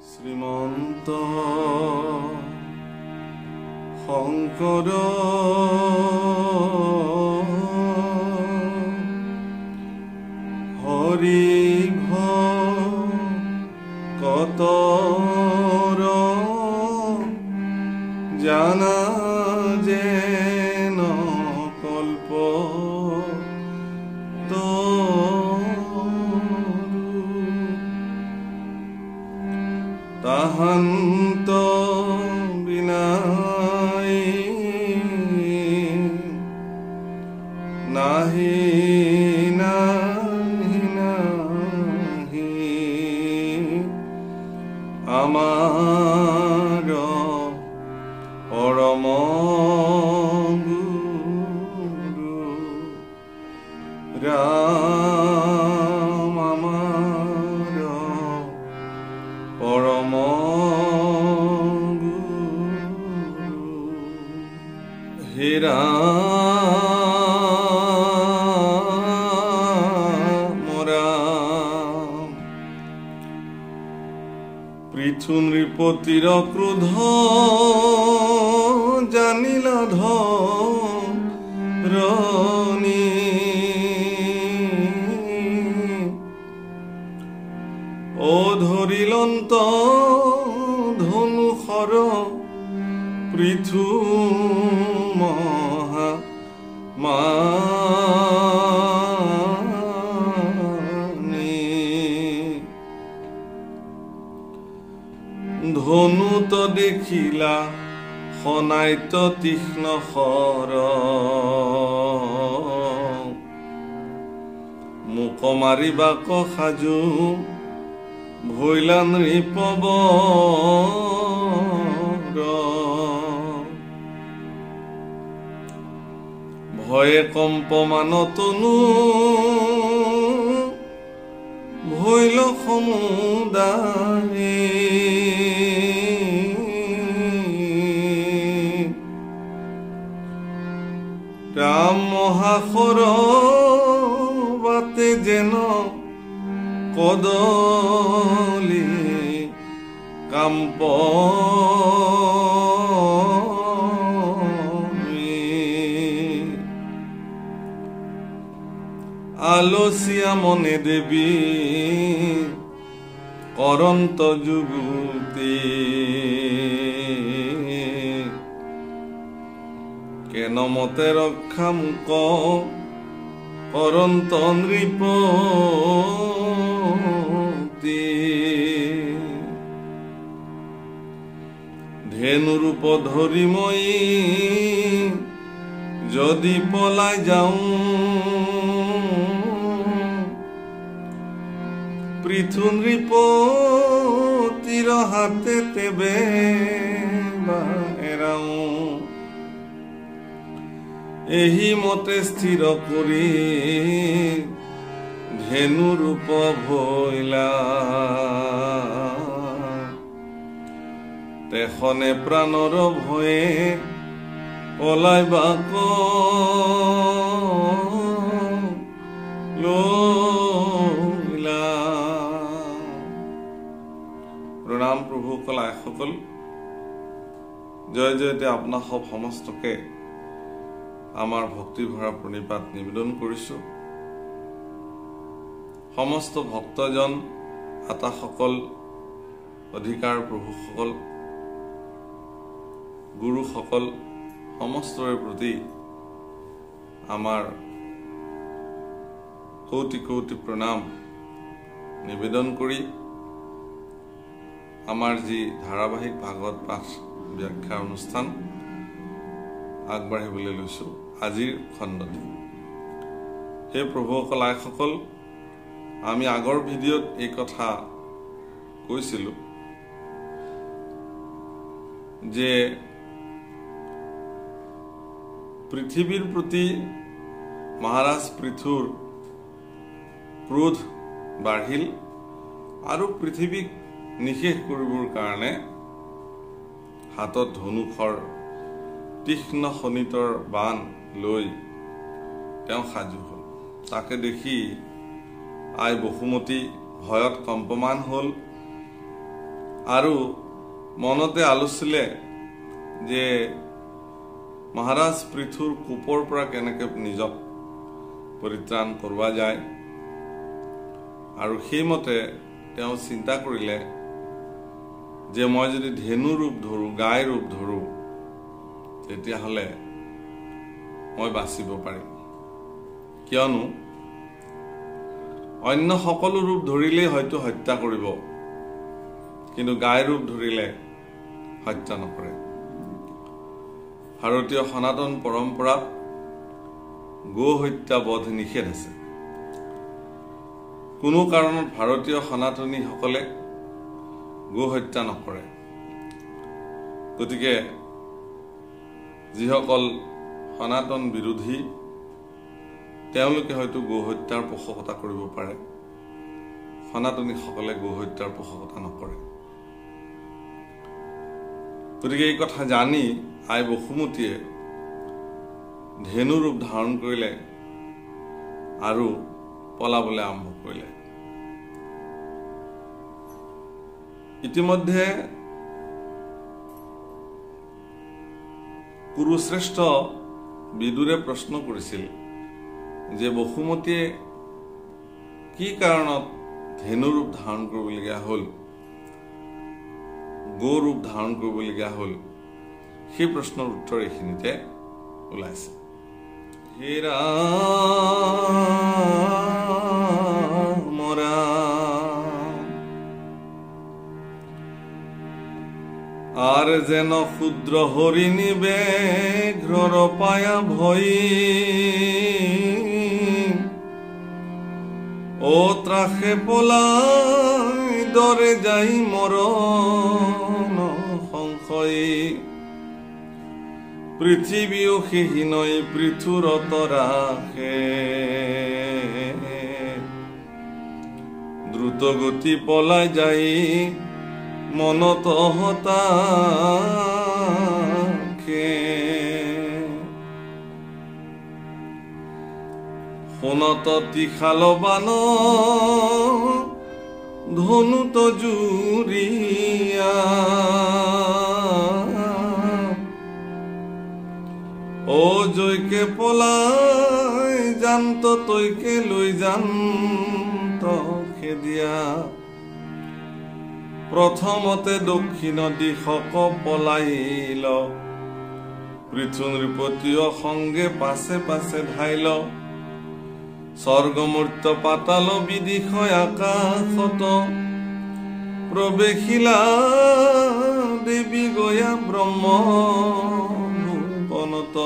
শ্ৰীমন্ত শংকৰ হৰি ভকতৰ জানা যেন কল্প তাহান্ত বিনাই নাহি নাহি নাহি আমাৰ পৰম গুৰু ৰাম আমাৰ পৰম গুৰু। হে ৰাম ৰাম পৃথু নৃপতিৰ ক্ৰোধ জানিল ধৰণী ধৰিলন্ত ধনুষৰ পৃথু মহা মানি ধনুত দেখিলা সনাইত তীক্ষ্ণ শৰ মোক মাৰিবাক সাজু ভৈলা নৃপবৰ ভয়ে কম্পমান তনু ভৈল সমুদায় ৰাম মহাসৰ বাতে যেন কদলি কাম্প আলসিয়া মনে দেবী করন্ত যুগুতি কেন মতে রক্ষা মুক করন্ত নৃপ ধেনু রূপ ধরি মই যদি পলাই যাও পৃথু নৃপতির হাতে তেবে এরাও এহি মতে স্থির করি ধেনু রূপ ভৈলা তেখনে প্ৰাণৰ ভয়ে পলাইবাক লৈলা। প্ৰণাম প্ৰভু কলাইসকল, জয় জয়তে আপোনাক সমস্তকে আমাৰ ভক্তি ভৰা প্ৰণিপাত নিবেদন কৰিছোঁ। সমস্ত ভক্তজন আতাসকল অধিকাৰ প্ৰভুসকল গুৰুসকল সমস্তৰে প্ৰতি আমাৰ কৌটি কৌটি প্ৰণাম নিবেদন কৰি আমাৰ যি ধাৰাবাহিক ভাগৱত পাঠ ব্যাখ্যা অনুষ্ঠান আগবাঢ়িবলৈ লৈছোঁ আজিৰ খণ্ডত। হে প্ৰভুসকল আইসকল, আমি আগৰ ভিডিঅ'ত এই কথা কৈছিলোঁ যে পৃথিৱীৰ প্ৰতি মহাৰাজ পৃথুৰ ক্ৰোধ বাঢ়িল আৰু পৃথিৱীক নিশেষ কৰিবৰ কাৰণে হাতত ধনুষৰ তীক্ষ্ণ শনিতৰ বাণ লৈ তেওঁ সাজু হ'ল। তাকে দেখি আই বসুমতী ভয়ত কম্পমান হ'ল আৰু মনতে আলোচিলে যে মহাৰাজ পৃথুৰ কোপৰ পৰা কেনেকৈ নিজক পৰিত্ৰাণ কৰোৱা যায় আৰু সেইমতে তেওঁ চিন্তা কৰিলে যে মই যদি ধেনু ৰূপ ধৰো গাই ৰূপ ধৰো তেতিয়াহ'লে মই বাচিব পাৰিম কিয়নো অন্য সকলো ৰূপ ধৰিলেই হয়তো হত্যা কৰিব কিন্তু গাই ৰূপ ধৰিলে হত্যা নকৰে ভাৰতীয় সনাতন পৰম্পৰাত গো হত্যা বধ নিষেধ আছে কোনো কাৰণত ভাৰতীয় সনাতনীসকলে গো হত্যা নকৰে গতিকে যিসকল সনাতন বিৰোধী তেওঁলোকে হয়তো গো হত্যাৰ পোষকতা কৰিব পাৰে সনাতনীসকলে গো হত্যাৰ পোষকতা নকৰে গতিকে এই কথা জানি আই বসুমতীয়ে ধেনু ৰূপ ধাৰণ কৰিলে আৰু পলাবলৈ আৰম্ভ কৰিলে ইতিমধ্যে কুৰুশ্ৰেষ্ঠ বিদুৰে প্ৰশ্ন কৰিছিল যে বসুমতীয়ে কি কাৰণত ধেনু ৰূপ ধাৰণ কৰিবলগীয়া হ'ল গো ৰূপ ধাৰণ কৰিবলগীয়া হ'ল সেই প্ৰশ্নৰ উত্তৰ এইখিনিতে ওলাইছে হে ৰাম ৰাম আর যেন ক্ষুদ্র হরিণী ব্যাঘ্রর পায়া ভয়ী ও ত্রাসে পলাই দরে যাই মরণ সংশয়ী পৃথিবীও সেহীনৈ পৃথুরত রাখে দ্রুত গতি পলাই যাই মনত হতাশে সোণত তীখাল বান ধনুত জুৰিয়া ও জয়কে পলাই জান্ত তৈকে লৈ জান্ত খেদিয়া প্ৰথমতে দক্ষিণ দিশক পলাইল পৃথু নৃপতিয় সংগে পাছে পাছে ধাইল স্বৰ্গমূৰ্ত পাতাল বিদিশয় আকাশত প্ৰৱেশিলা দেৱী গয়া ব্ৰহ্ম ভুৱনত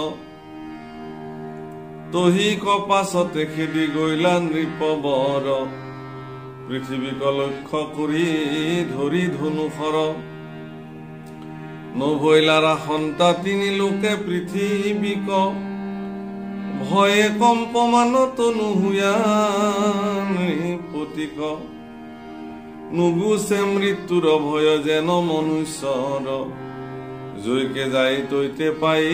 তহি কপাছতে খেদি গইলা নৃপবৰ পৃথিৱীক লক্ষ্য কৰি ধৰি ধনুষৰ নভৈলাৰা সন্তা তিনি লোকে পৃথিৱীক ভয়ে কম্পমান তনুহুয়া নৃপতিক নুগুছে মৃত্যুৰ ভয় যেন মনুষ্যৰ জয়কে যাই তৈতে পাই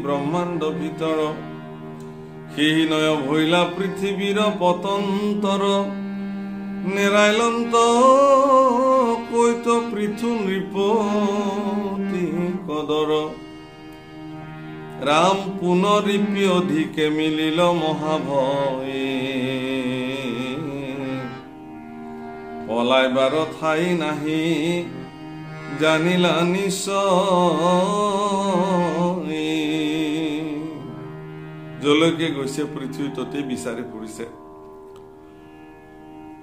ব্ৰহ্মাণ্ড ভিতৰ সেই নয় ভৈলা পৃথিৱীৰ পতন্তৰ নেৰাইলন্ত কৈত পৃথু নৃপতি কদৰ ৰাম পুনৰিপি অধিকে মিলিল মহাভয়ে পলাইবাৰ ঠাই নাহি জানিলা নিশ্চয় যলৈকে গৈছে পৃথিৱী ততেই বিচাৰি ফুৰিছে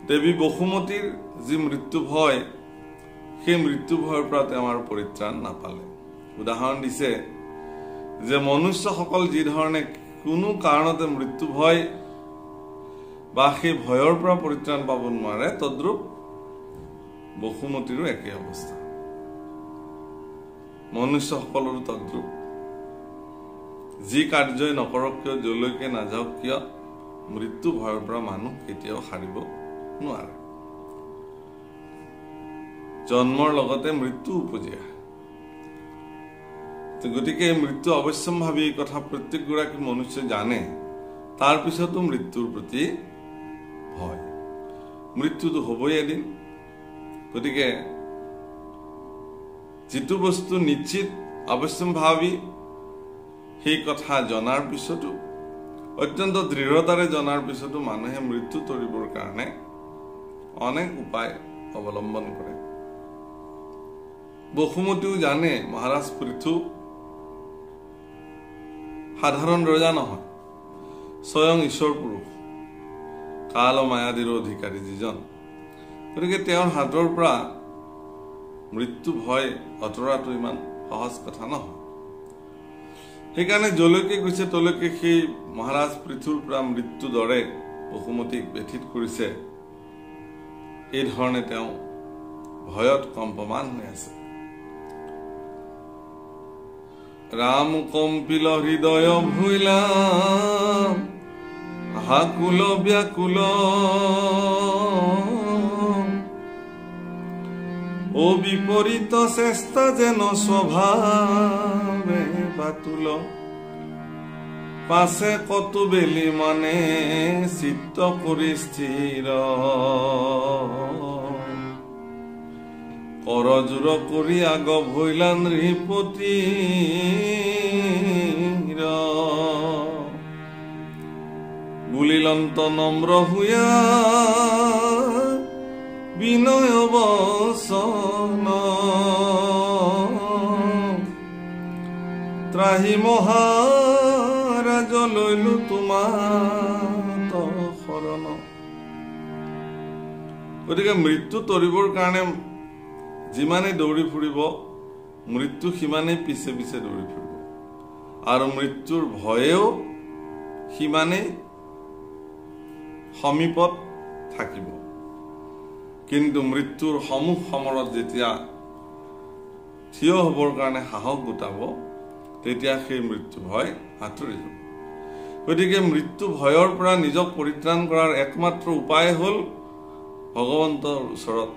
দেৱী বসুমতীৰ যি মৃত্যু ভয় সেই মৃত্যু ভয়ৰ পৰা তেওঁ আৰু পৰিত্ৰাণ নাপালে উদাহৰণ দিছে যে মনুষ্যসকল যি ধৰণে কোনো কাৰণতে মৃত্যু ভয় বা সেই ভয়ৰ পৰা পৰিত্ৰাণ পাব নোৱাৰে তদ্ৰূপ বসুমতীৰো একে অৱস্থা মনুষ্যসকলৰো তদ্ৰূপ যি কাৰ্যই নকৰক কিয় যলৈকে নাযাওক কিয় মৃত্যু ভয়ৰ পৰা মানুহ কেতিয়াও সাৰিব নোৱাৰে জন্মৰ লগতে মৃত্যু উপজীয়া গতিকে মৃত্যু অৱশ্যম্ভাৱী এই কথা প্ৰত্যেকগৰাকী মনুষ্যই জানে তাৰ পিছতো মৃত্যুৰ প্ৰতি ভয় মৃত্যুটো হ'বই এদিন গতিকে जितु बस्तु निश्चित अवश्यम्भावी সেই কথা জনাৰ পিছতো অত্যন্ত দৃঢ়তাৰে জনাৰ পিছতো মানুহে মৃত্যু তৰিবৰ কাৰণে অনেক উপায় অৱলম্বন কৰে। বসুমতীও জানে মহাৰাজ পৃথু সাধাৰণ ৰজা নহয়, স্বয়ং ঈশ্বৰ পুৰুষ, কাল মায়াদীৰ অধিকাৰী যিজন। গতিকে তেওঁৰ হাতৰ পৰা মৃত্যু ভয় অতৰাটো ইমান সহজ কথা নহয়। সেইকাৰণে যলৈকে গৈছে তলৈকে সেই মহাৰাজ পৃথুৰ পৰা মৃত্যু দৰে বসুমতীক ব্যথিত কৰিছে। এই ধৰণে তেওঁ ভয়ত কম্পমান হৈ আছে। ৰাম কম্পিল হৃদয় ভুইলা হাকুল ব্যাকুল ও বিপৰীত চেষ্টা যেন স্বভাবে বাতুল পাছে কত বেলি মানে চিত্ত কৰি স্থিৰ কৰজোৰ কৰি আগ ভৈলা নৃপতি বুলিলন্ত নম্ৰ হুয়া বিনয় বচন ত্ৰাহি মহাৰাজ লৈলো তোমাৰ শৰণ। গতিকে মৃত্যু তৰিবৰ কাৰণে যিমানেই দৌৰি ফুৰিব মৃত্যু সিমানেই পিছে পিছে দৌৰি ফুৰিব, আৰু মৃত্যুৰ ভয়েও সিমানেই সমীপত থাকিব। কিন্তু মৃত্যুৰ সমুখ সমৰত যেতিয়া থিয় হবৰ কাৰণে সাহস গোটাব তেতিয়া সেই মৃত্যু ভয় আঁতৰি যাব। গতিকে মৃত্যু ভয়ৰ পৰা নিজক পৰিত্ৰাণ কৰাৰ একমাত্ৰ উপায় হ'ল ভগৱন্তৰ ওচৰত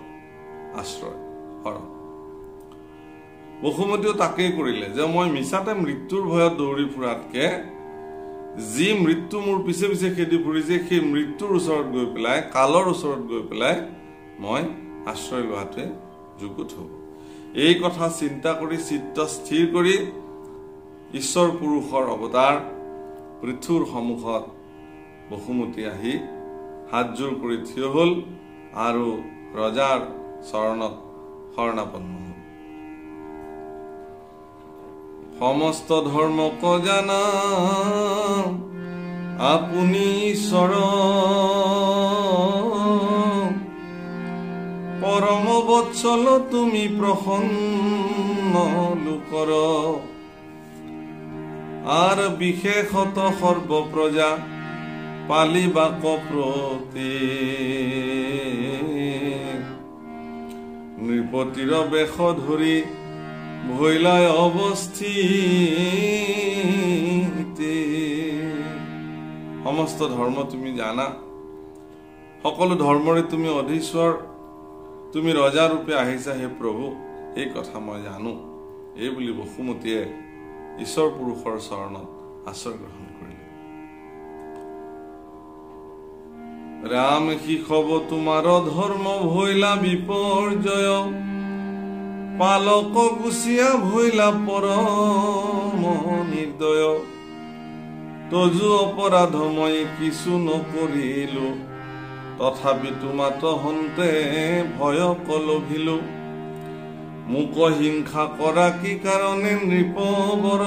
আশ্ৰয় শৰণ। বসুমতীও তাকেই কৰিলে যে মই মিছাতে মৃত্যুৰ ভয়ত দৌৰি ফুৰাতকে যি মৃত্যু মোৰ পিছে পিছে খেদি ফুৰিছে সেই মৃত্যুৰ ওচৰত গৈ পেলাই, কালৰ ওচৰত গৈ পেলাই মই আশ্ৰয় লোৱাটোৱে যুগুত হ'ব। এই কথা চিন্তা কৰি চিত্ত স্থিৰ কৰি ঈশ্বৰ পুৰুষৰ অৱতাৰ পৃথুৰ সন্মুখত বসুমতী আহি হাতজোৰ কৰি থিয় হ'ল আৰু ৰজাৰ চৰণত শৰণাপন্ন হ'ল। সমস্ত ধৰ্মক জানা আপুনি ঈশ্বৰ পৰম বৎসল তুমি প্ৰসন্ন লোকৰ আৰ বিশেষত সৰ্বপ্ৰজা পালিবা কপ্ৰতি নৃপতিৰ বেশ ধৰি ভৈলায় অবস্থিত। সমস্ত ধৰ্ম তুমি জানা, সকলো ধৰ্মৰে তুমি অধীশ্বৰ, তুমি ৰজা ৰূপে আহিছা হে প্ৰভু, এই কথা মই জানো। এই বুলি বসুমতীয়ে ঈশ্বৰ পুৰুষৰ চৰণত আশ্ৰয় গ্ৰহণ কৰিলে। ৰাম শিখব তোমাৰ ধৰ্ম ভৈলা বিপৰ্যয় পালক গুচিয়া ভৈলা পৰম নিৰ্দয় তজু অপৰাধ মই কিছু নকৰিলো তথাপি তোমাত হন্তে ভয় কলভিলো মোক হিংসা কৰা কি কাৰণে নৃপবৰ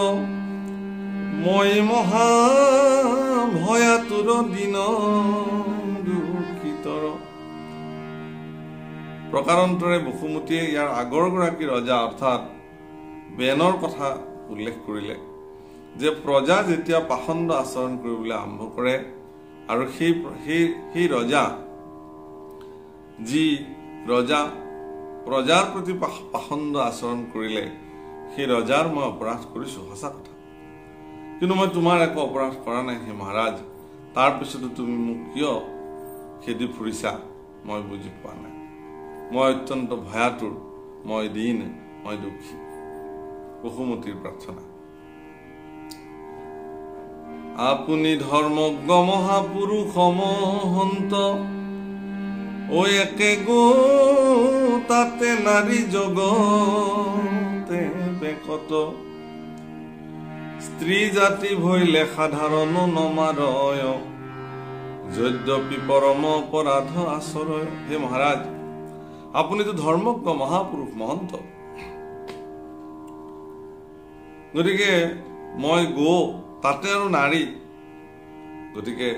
মই মহা ভয়াতুৰ দিন দুখিতৰ। প্ৰকাৰান্তৰে বসুমতীয়ে ইয়াৰ আগৰ গৰাকী ৰজা অৰ্থাৎ বেনৰ কথা উল্লেখ কৰিলে যে প্ৰজা যেতিয়া পাখণ্ড আচৰণ কৰিবলৈ আৰম্ভ কৰে আৰু সেই ৰজা যি ৰজা প্ৰজাৰ প্ৰতি পাখণ্ড আচৰণ কৰিলে সেই ৰজাৰ মই অপৰাধ কৰিছো, সঁচা কথা, কিন্তু মই তোমাৰ একো অপৰাধ কৰা নাই হে মহাৰাজ, তাৰপিছতো তুমি মোক কিয় খেদি ফুৰিছা মই বুজি পোৱা নাই। মই অত্যন্ত ভয়াতুৰ, মই দীন, মই দুখী। বসুমতীৰ প্ৰাৰ্থনা। আপুনি ধৰ্মজ্ঞ মহাপুৰুষ মহন্ত ও একে গো তাতে নাৰী জগত বেকত স্ত্ৰী জাতি ভৈলে সাধাৰণ নমাৰয় যদ্যপি পৰম অপৰাধ আচৰয়। হে মহাৰাজ, আপুনিতো ধৰ্মজ্ঞ মহাপুৰুষ মহন্ত, গতিকে মই গো তাতে আৰু নাৰী, গতিকে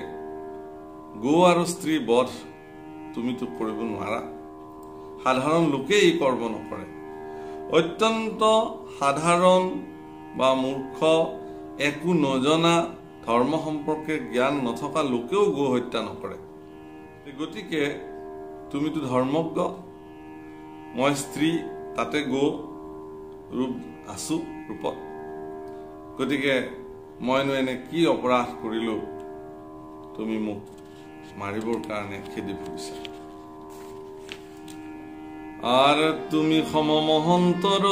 গো আৰু স্ত্ৰী বধ তুমিতো কৰিব নোৱাৰা। সাধাৰণ লোকে এই কৰ্ম নকৰে। অত্যন্ত সাধাৰণ বা মূৰ্খ, একো নজনা, ধৰ্ম সম্পৰ্কে জ্ঞান নথকা লোকেও গো হত্যা নকৰে। গতিকে তুমিতো ধৰ্মজ্ঞ, মই স্ত্ৰী, তাতে গো ৰূপ আছো ৰূপত, গতিকে মইনো এনে কি অপৰাধ কৰিলো তুমি মোক মাৰিবৰ কাৰণে খেদি ফুৰিছা। আৰ তুমি সম মহন্তৰ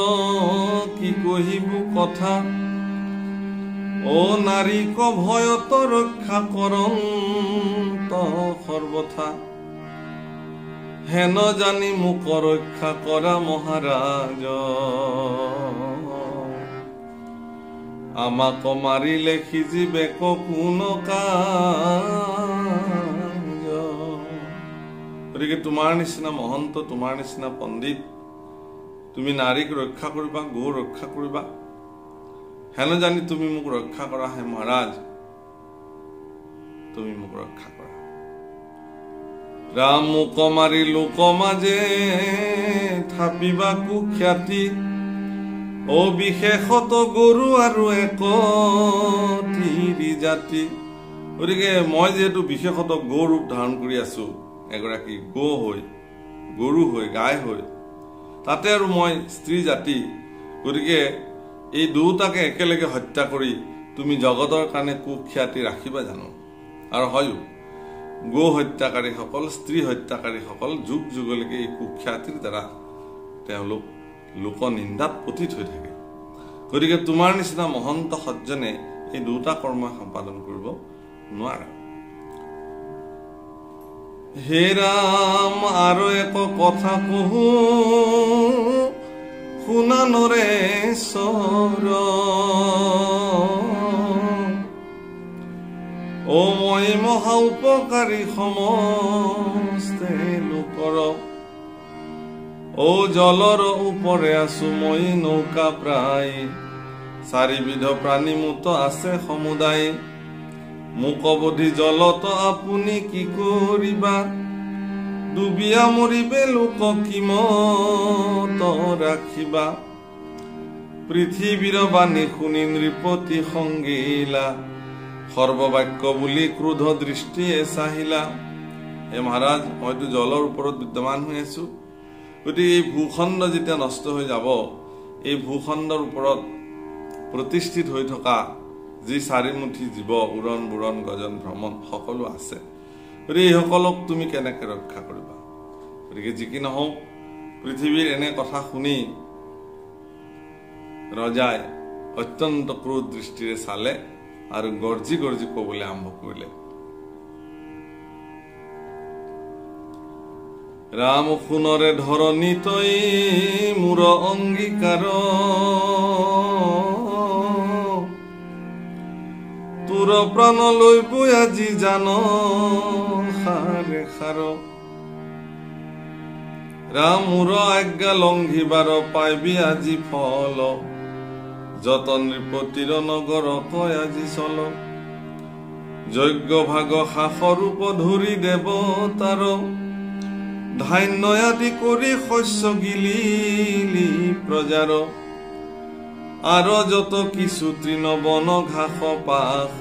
কি কহিব কথা, ও নাৰীক ভয়ত ৰক্ষা কৰং সৰ্বথা। হেন জানি মোক ৰক্ষা কৰা মহাৰাজ, আমাক মাৰিলে সিজিবে কোন কাজ। গতিকে তোমাৰ নিচিনা মহন্ত, তোমাৰ নিচিনা পণ্ডিত, তুমি নাৰীক ৰক্ষা কৰিবা, গো ৰক্ষা কৰিবা, হেন জানি তুমি মোক ৰক্ষা কৰা। হে মহাৰাজ, তুমি মোক ৰক্ষা কৰা। ৰাম মোক মাৰি লোক মাজে থাপিবা কুখ্যাতি, ও বিশেষত গৰু আৰু এক তিৰি জাতি। গতিকে মই যিহেতু বিশেষত গো ৰূপ ধাৰণ কৰি আছো, এগৰাকী গো হৈ, গৰু হৈ, গাই হৈ, তাতে আৰু মই স্ত্ৰী জাতি, গতিকে এই দুটাকে একেলগে হত্যা কৰি তুমি জগতৰ কাৰণে কুখ্যাতি ৰাখিবা জানো? আৰু হয়ো গো হত্যাকাৰীসকল, স্ত্ৰী হত্যাকাৰীসকল যুগ যুগলৈকে এই কুখ্যাতিৰ দ্বাৰা তেওঁলোক লোক নিন্দাত পতিত হৈ থাকে। গতিকে তোমাৰ নিচিনা মহন্ত সজ্জনে এই দুটা কৰ্ম সম্পাদন কৰিব নোৱাৰা। হে ৰাম, আৰু এক কথা কহো শুনা নৰেশ্বৰ, ও মই মহা উপকাৰী সমস্তে লোকৰ, ও জলৰ ওপৰে আছো মই নৌকা প্ৰায়, চাৰিবিধ প্ৰাণী মুত আছে সমুদায়, মোক অবধি জলত আপুনি কি কৰিবা, ডুবিয়া মৰিবে লোক কিমত ৰাখিবা, পৃথিৱীৰ বাণী শুনি নৃপতি সংগীলা, সৰ্ববাক্য বুলি ক্ৰোধ দৃষ্টিয়ে চাহিলা। হে মহাৰাজ, মইতো জলৰ ওপৰত বিদ্যমান হৈ আছো, গতিকে এই ভূখণ্ড যেতিয়া নষ্ট হৈ যাব, এই ভূখণ্ডৰ ওপৰত প্ৰতিষ্ঠিত হৈ থকা যি চাৰিমুঠি জীৱ, উৰণ বুৰণ গজন ভ্ৰমণ সকলো আছে, গতিকে এইসকলক তুমি কেনেকে ৰক্ষা কৰিবা? গতিকে যি কি নহওক, পৃথিৱীৰ এনে কথা শুনি ৰজাই অত্যন্ত ক্ৰোধ দৃষ্টিৰে চালে আৰু গৰ্জি গৰ্জি কবলৈ আৰম্ভ কৰিলে। ৰাম শুনৰে ধৰণী তই মোৰ অংগীকাৰ, তোৰ প্ৰাণ লৈবই আজি জান সাৰে সাৰ, ৰাম মোৰ আজ্ঞা লংঘিবাৰ পাইবি আজি ফল, যত নৃপতিৰ নগৰ কয় আজি চল, যজ্ঞ ভাগ সাসৰূপ ধৰি দেৱতাৰ, ধান্য আদি কৰি শস্য গিলিলি প্ৰজাৰ, আৰু যত কিছু তৃণ বন ঘাস পাশ,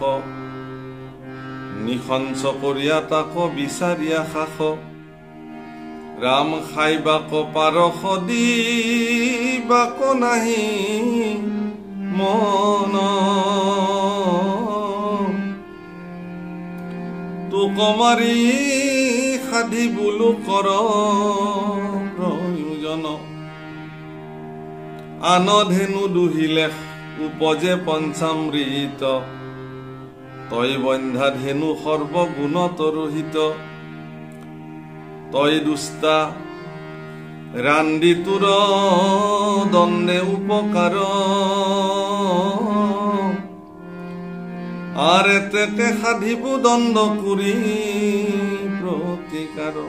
নিশংস কৰিয়া তাক বিচাৰিয়া সাস, ৰাম খাইবাক পাৰস দিবাক নাহি মন, তোক মাৰি সাধি বোলো কৰ প্ৰয়োজন, আন ধেনু দুহিলে উপজে পঞ্চামৃত, তই বন্ধা ধেনু সৰ্বগুণত ৰহিত, তই দুষ্টা ৰান্দি তোৰ দণ্ডে উপকাৰ আৰ এতেকে সাধিব দণ্ড কৰি প্ৰতিকাৰ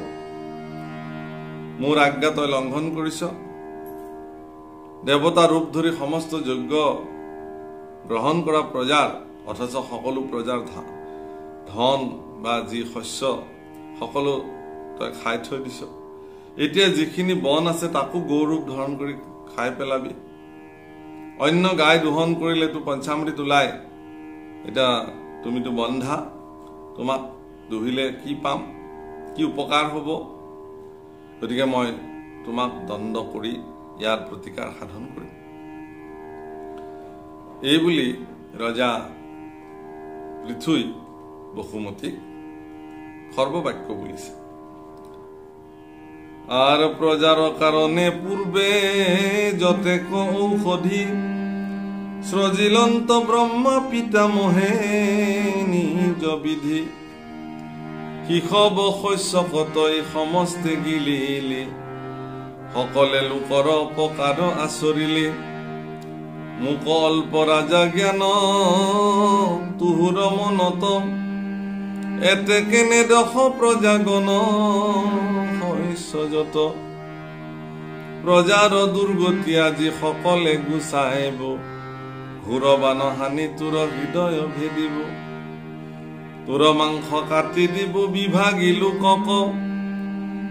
মোৰ আজ্ঞা তই লংঘন কৰিছ দেৱতা ৰূপ ধৰি সমস্ত যজ্ঞ গ্ৰহণ কৰা প্ৰজাৰ অথচ সকলো প্ৰজাৰ ধন বা যি শস্য সকলো তই খাই থৈ দিছ এতিয়া যিখিনি বন আছে তাকো গৌৰূপ ধাৰণ কৰি খাই পেলাবি অন্য গাই দোহন কৰিলে তো পঞ্চামৃত ওলাই এটা তুমিতো বন্ধা তোমাক দুহিলে কি পাম কি উপকাৰ হ'ব গতিকে মই তোমাক দণ্ড কৰি ইয়াৰ প্ৰতিকাৰ সাধন কৰিম এই বুলি ৰজা পৃথুই বসুমতীক সৰ্ববাক্য বুলিছে আৰ প্ৰজাৰ কাৰণে পূৰ্বে যতেক ঔষধি সৃজিলন্ত ব্ৰহ্মা পিতামহে নিজ বিধি শিশব শস্য কতই সমস্তে গিলিলে সকলে লোকৰ অপকাৰ আচৰিলে মোক অল্প ৰাজা জ্ঞান তুহুৰ মনত এতে কেনে দশ প্ৰজাগণ যত প্ৰজাৰ দুৰ্গতি আজি সকলে গুচাইব ঘূৰবান হানি তোৰ হৃদয় ভেদিব তোৰ মাংস কাটি দিব বিভাগী লোকক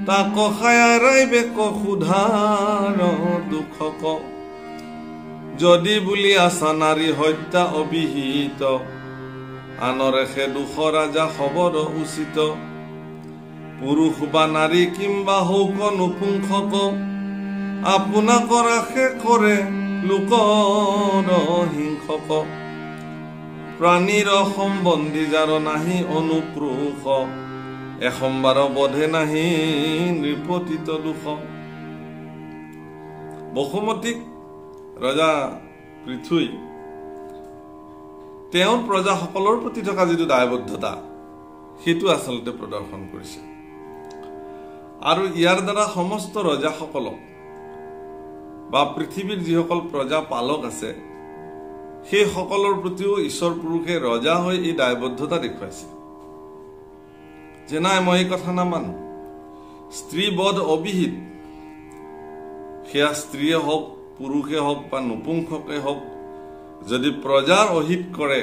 তাক খায়াৰাই বেক সুধাৰ দুখক যদি বুলি আছা নাৰী হত্যা অবিহিত আনৰে সে দুখ ৰাজা খবৰ উচিত পুৰুষ বা নাৰী কিংবা হৌক নপুংসক আপোনাক ৰাখে কৰে লোকৰ হিংসক প্ৰাণীৰ সম্বন্ধী যাৰ নাহি অনুক্ৰোশ এসম্বাৰ বধে নাহি নৃপতিত দুখ বসুমতীক ৰজা পৃথুই তেওঁৰ প্ৰজাসকলৰ প্ৰতি থকা যিটো দায়বদ্ধতা সেইটো আচলতে প্ৰদৰ্শন কৰিছে আৰু ইয়াৰ দ্বাৰা সমস্ত ৰজাসকলক বা পৃথিৱীৰ যিসকল প্ৰজা পালক আছে সেই সকলৰ প্ৰতিও ঈশ্বৰ পুৰুষে ৰজা হৈ এই দায়বদ্ধতা দেখুৱাইছে যে নাই মই এই কথা নামানো স্ত্ৰী বধ অবিহিত সেয়া স্ত্ৰীয়ে হওক পুৰুষে হওক বা নপুংসকে হওক যদি প্ৰজাৰ অহিত কৰে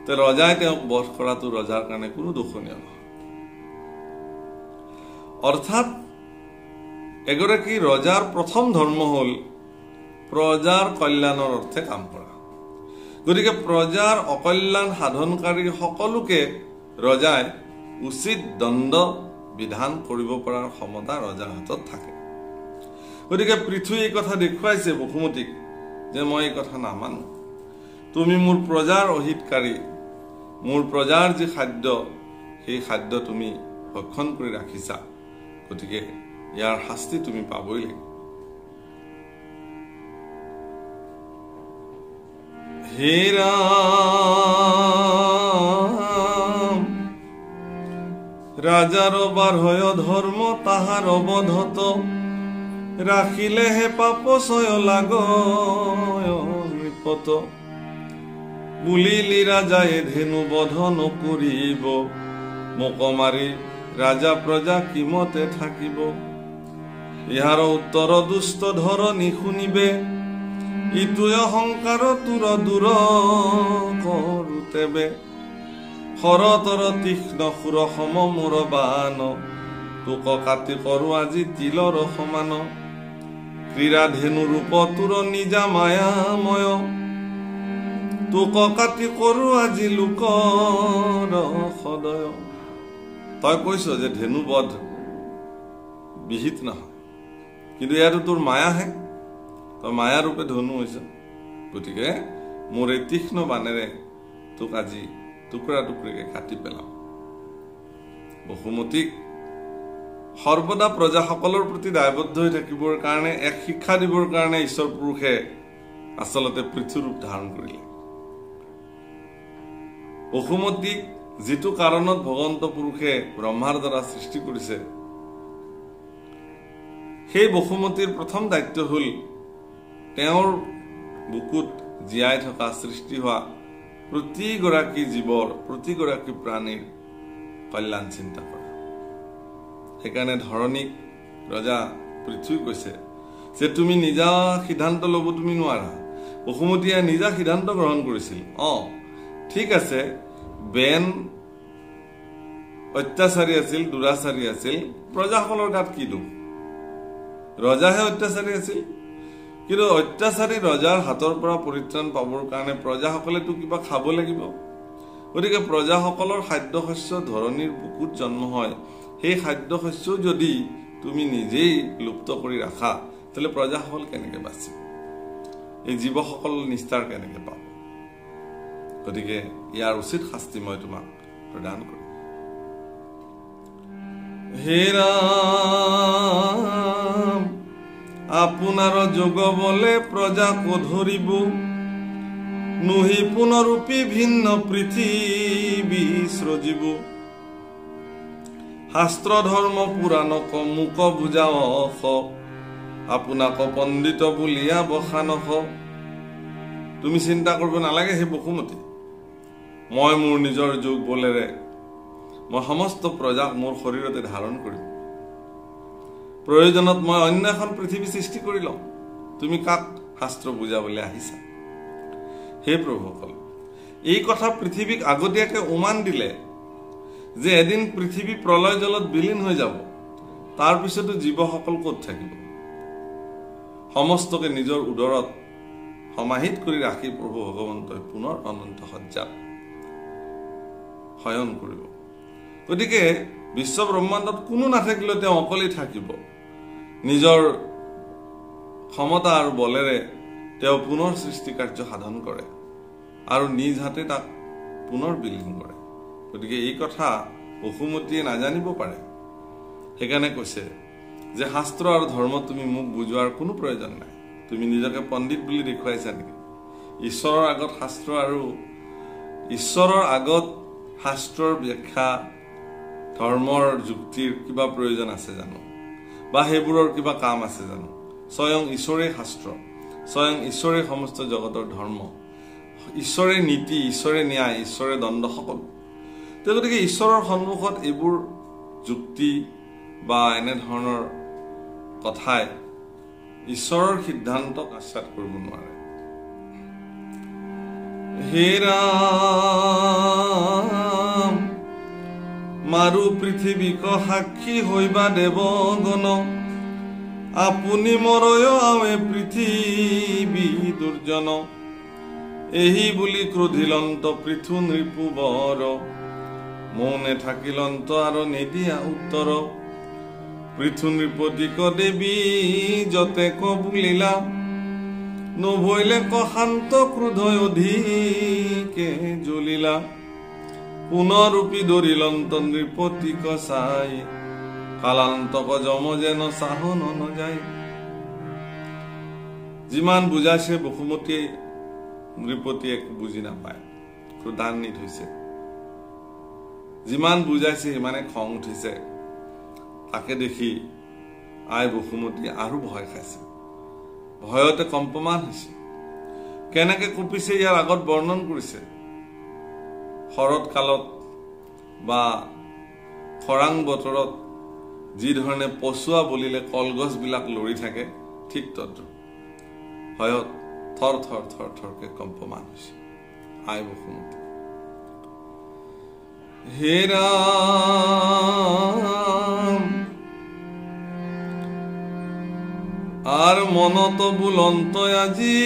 তে ৰজাই তেওঁক বধ কৰাটো ৰজাৰ কাৰণে কোনো দোষণীয় নহয় অৰ্থাৎ এগৰাকী ৰজাৰ প্ৰথম ধৰ্ম হ'ল প্ৰজাৰ কল্যাণৰ অৰ্থে কাম কৰা গতিকে প্ৰজাৰ অকল্যাণ সাধনকাৰী সকলোকে ৰজাই উচিত দণ্ড বিধান কৰিব পৰাৰ ক্ষমতা ৰজাৰ হাতত থাকে গতিকে পৃথুই এই কথা দেখুৱাইছে বসুমতীক যে মই এই কথা নামানো তুমি মোৰ প্ৰজাৰ অহিতকাৰী মোৰ প্ৰজাৰ যি খাদ্য সেই খাদ্য তুমি ভক্ষণ কৰি ৰাখিছা গতিকে ইয়াৰ শাস্তি তুমি পাবই লাগিব হে ৰাম ৰাজাৰ বাৰহয় ধৰ্ম তাহাৰ অবধত ৰাখিলেহে পাপ ছয় লাগয় নৃপত বুলিলি ৰাজায়ে ধেনু বধ নকৰিব মোক মাৰি ৰাজা প্ৰজা কিমতে থাকিব ইহাৰ উত্তৰ দুষ্ট ধৰণী শুনিবে ইটোৱে অহংকাৰ তোৰ দূৰ কৰোতেবে শৰতৰ তীক্ষ্ণ সুৰ সম মোৰ বান তোক কাটি কৰো আজি তিলৰ সমান ক্ৰীড়া ধেনু ৰূপ তোৰ নিজা মায়াময় তোক কাটি কৰো আজি লোকৰ সদয় তই কৈছ যে ধেনু বধ বিহিত নহয় কিন্তু ইয়াতো তোৰ মায়াহে তই মায়া ৰূপে ধনু হৈছ গতিকে মোৰ এই তীক্ষ্ণ বাণেৰে তোক আজি টুকুৰা টুকুৰিকে কাটি পেলাম বসুমতীক সৰ্বদা প্ৰজাসকলৰ প্ৰতি দায়বদ্ধ হৈ থাকিবৰ কাৰণে এক শিক্ষা দিবৰ কাৰণে ঈশ্বৰ পুৰুষে আচলতে পৃথু ৰূপ ধাৰণ কৰিলে বসুমতীক যিটো কাৰণত ভগৱন্ত পুৰুষে ব্ৰহ্মাৰ দ্বাৰা সৃষ্টি কৰিছে সেই বসুমতীৰ প্ৰথম দায়িত্ব হ'ল তেওঁৰ বুকুত জীয়াই থকা সৃষ্টি হোৱা প্ৰতিগৰাকী জীৱৰ প্ৰতিগৰাকী প্ৰাণীৰ কল্যাণ চিন্তা কৰা। সেইকাৰণে ধৰণীক ৰজা পৃথ্বী কৈছে যে তুমি নিজা সিদ্ধান্ত ল'ব তুমি নোৱাৰা। বসুমতীয়ে নিজা সিদ্ধান্ত গ্ৰহণ কৰিছিল। ঠিক আছে, বেন অত্যাচাৰী আছিল, দুৰাচাৰী আছিল, প্ৰজাসকলৰ গাত কি দুখ? ৰজাহে অত্যাচাৰী আছিল, কিন্তু অত্যাচাৰী ৰজাৰ হাতৰ পৰা পৰিত্ৰাণ পাবৰ কাৰণে প্ৰজাসকলেতো কিবা খাব লাগিব। গতিকে প্ৰজাসকলৰ খাদ্য শস্য ধৰণীৰ বুকুত জন্ম হয়, সেই খাদ্য শস্য যদি তুমি নিজেই লুপ্ত কৰি ৰাখা তাহলে প্ৰজাসকল কেনেকৈ বাচিব? এই জীৱসকল নিস্তাৰ কেনেকৈ পাব? গতিকে ইয়াৰ উচিত শাস্তি মই তোমাক প্ৰদান কৰিম। হে ৰাম, আপোনাৰ যোগ বলে প্ৰজাক ধৰিব, নুহি পুনৰূপী ভিন্ন পৃথিৱী সৃজিব। শাস্ত্ৰ ধৰ্ম পুৰাণক মুক বুজাওক, আপোনাক পণ্ডিত বুলিয়া বসানক। তুমি চিন্তা কৰিব নালাগে হে বসুমতী, মই মোৰ নিজৰ যোগ বলেৰে মই সমস্ত প্ৰজাক মোৰ শৰীৰতে ধাৰণ কৰিম। প্ৰয়োজনত মই অন্য এখন পৃথিৱী সৃষ্টি কৰি লম। তুমি কাক শাস্ত্ৰ বুজাবলৈ আহিছা? হে প্ৰভুসকল, এই কথা পৃথিৱীক আগতীয়াকৈ উমান দিলে যে এদিন পৃথিৱী প্ৰলয় জলত বিলীন হৈ যাব, তাৰ পিছতো জীৱসকল ক'ত থাকিব? সমস্তকে নিজৰ উদৰত সমাহিত কৰি ৰাখি প্ৰভু ভগৱন্তই পুনৰ অনন্ত সজ্জাত শয়ন কৰিব। গতিকে বিশ্ব ব্ৰহ্মাণ্ডত কোনো নাথাকিলেও তেওঁ অকলেই থাকিব। নিজৰ ক্ষমতা আৰু বলেৰে তেওঁ পুনৰ সৃষ্টি কাৰ্য সাধন কৰে আৰু নিজ হাতে তাক পুনৰ বিলীন কৰে। গতিকে এই কথা বসুমতীয়ে নাজানিব পাৰে। সেইকাৰণে কৈছে যে শাস্ত্ৰ আৰু ধৰ্ম তুমি মোক বুজোৱাৰ কোনো প্ৰয়োজন নাই। তুমি নিজকে পণ্ডিত বুলি দেখুৱাইছা নেকি? ঈশ্বৰৰ আগত শাস্ত্ৰ আৰু ঈশ্বৰৰ আগত শাস্ত্ৰৰ ব্যাখ্যা ধৰ্মৰ যুক্তিৰ কিবা প্ৰয়োজন আছে জানো? বা সেইবোৰৰ কিবা কাম আছে জানো? স্বয়ং ঈশ্বৰে শাস্ত্ৰ, স্বয়ং ঈশ্বৰে সমস্ত জগতৰ ধৰ্ম, ঈশ্বৰে নীতি, ঈশ্বৰে ন্যায়, ঈশ্বৰে দণ্ড সকলো। গতিকে ঈশ্বৰৰ সন্মুখত এইবোৰ যুক্তি বা এনেধৰণৰ কথাই ঈশ্বৰৰ সিদ্ধান্তক আশ্বাদ কৰিব নোৱাৰে। হে ৰাম, মাৰু পৃথিৱীক সাক্ষী হৈবা দেৱগণ, আপুনি মৰয় আৱে পৃথিৱী দুৰ্জন। এহি বুলি ক্ৰোধিলন্ত পৃথু নৃপুবৰ, মৌনে থাকিলন্ত আৰু নিদিয়া উত্তৰ। পৃথু নৃপতিক দেৱী যতে কবুলিলা, নভৈলে শান্ত ক্ৰোধ অধিকে জ্বলিলা। পুনৰূপী ধৰিলন্ত নৃপতিক চাই, কালান্তক যম যেন চাহন নযায়। যিমান বুজাইছে বসুমতীয়ে নৃপতিয়ে বুজি নাপায়, ক্ৰোধান্বিত হৈছে। যিমান বুজাইছে সিমানে খং উঠিছে। তাকে দেখি আই বসুমতী আৰু ভয় খাইছে, ভয়তে কম্পমান হৈছে। কেনেকে কঁপিছে ইয়াৰ আগত বৰ্ণন কৰিছে। শৰৎ কালত বা খৰাং বতৰত যি ধৰণে পচুৱা বলিলে কলগছবিলাক লৰি থাকে, ঠিক তদ্ৰুপ ভয়ত থৰ থৰ থৰ থৰকে কম্পমান হৈছে আই বসুমতী। হে ৰাম, আৰ মনত বুলন্ত আজি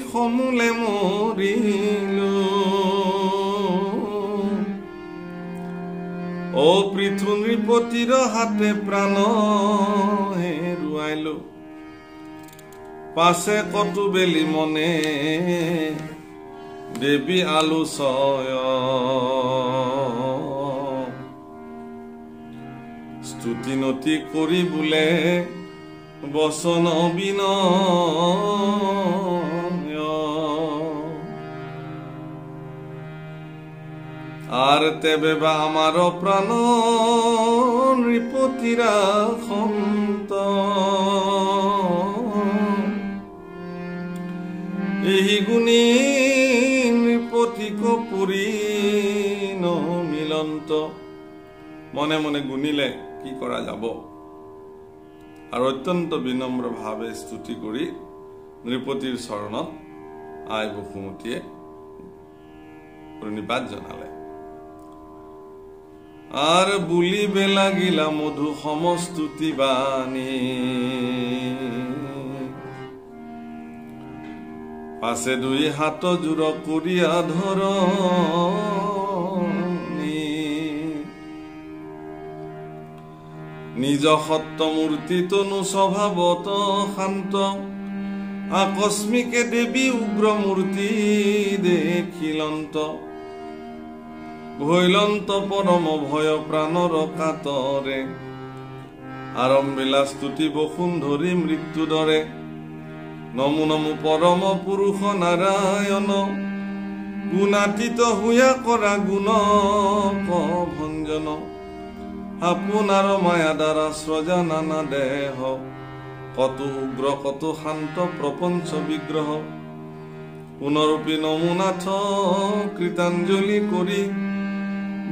সমূলে মৰিল। ও পৃথু নৃপতিৰ হাতে প্ৰাণ হেৰুৱাইলো, পাছে কটু বেলি মনে দেৱী আলোচয়। স্তুতি নতি কৰি বোলে বচন বিনয়, আৰ তেবে বা আমাৰ প্ৰাণ নৃপতিৰা সন্ত। এই গুণী নৃপতিক পুৰী মিলন্ত। মনে মনে গুণিলে কি কৰা যাব আৰু অত্যন্ত বিনম্ৰ ভাৱে স্তুতি কৰি নৃপতিৰ চৰণত আই বসুমতীয়ে প্ৰণিপাত জনালে। আৰ বুলিবে লাগিলা মধু সমস্তুতি বাণী, পাছে দুই হাত জোৰ কৰিয়া ধৰণী, নিজ সত্য মূৰ্তি তনু স্বভাৱত শান্ত, আকস্মিকে দেৱী উগ্ৰ মূৰ্তি দেখিলন্ত, ভৈলন্ত পৰম ভয় প্ৰাণৰ কাতৰে, আৰম্ভিলা স্তুতি বসুন্ধৰি মৃত্যু দৰে, নমো নমো পৰম পুৰুষ নাৰায়ণ, গুণাতীত হুয়া কৰা গুণ ভঞ্জন, আপোনাৰ মায়া দ্বাৰা স্ৰজা নানা দেহ, কত উগ্ৰ কত শান্ত প্ৰপঞ্চ বিগ্ৰহ, পুনৰূপী নমুনাথ কৃতাঞ্জলি কৰি,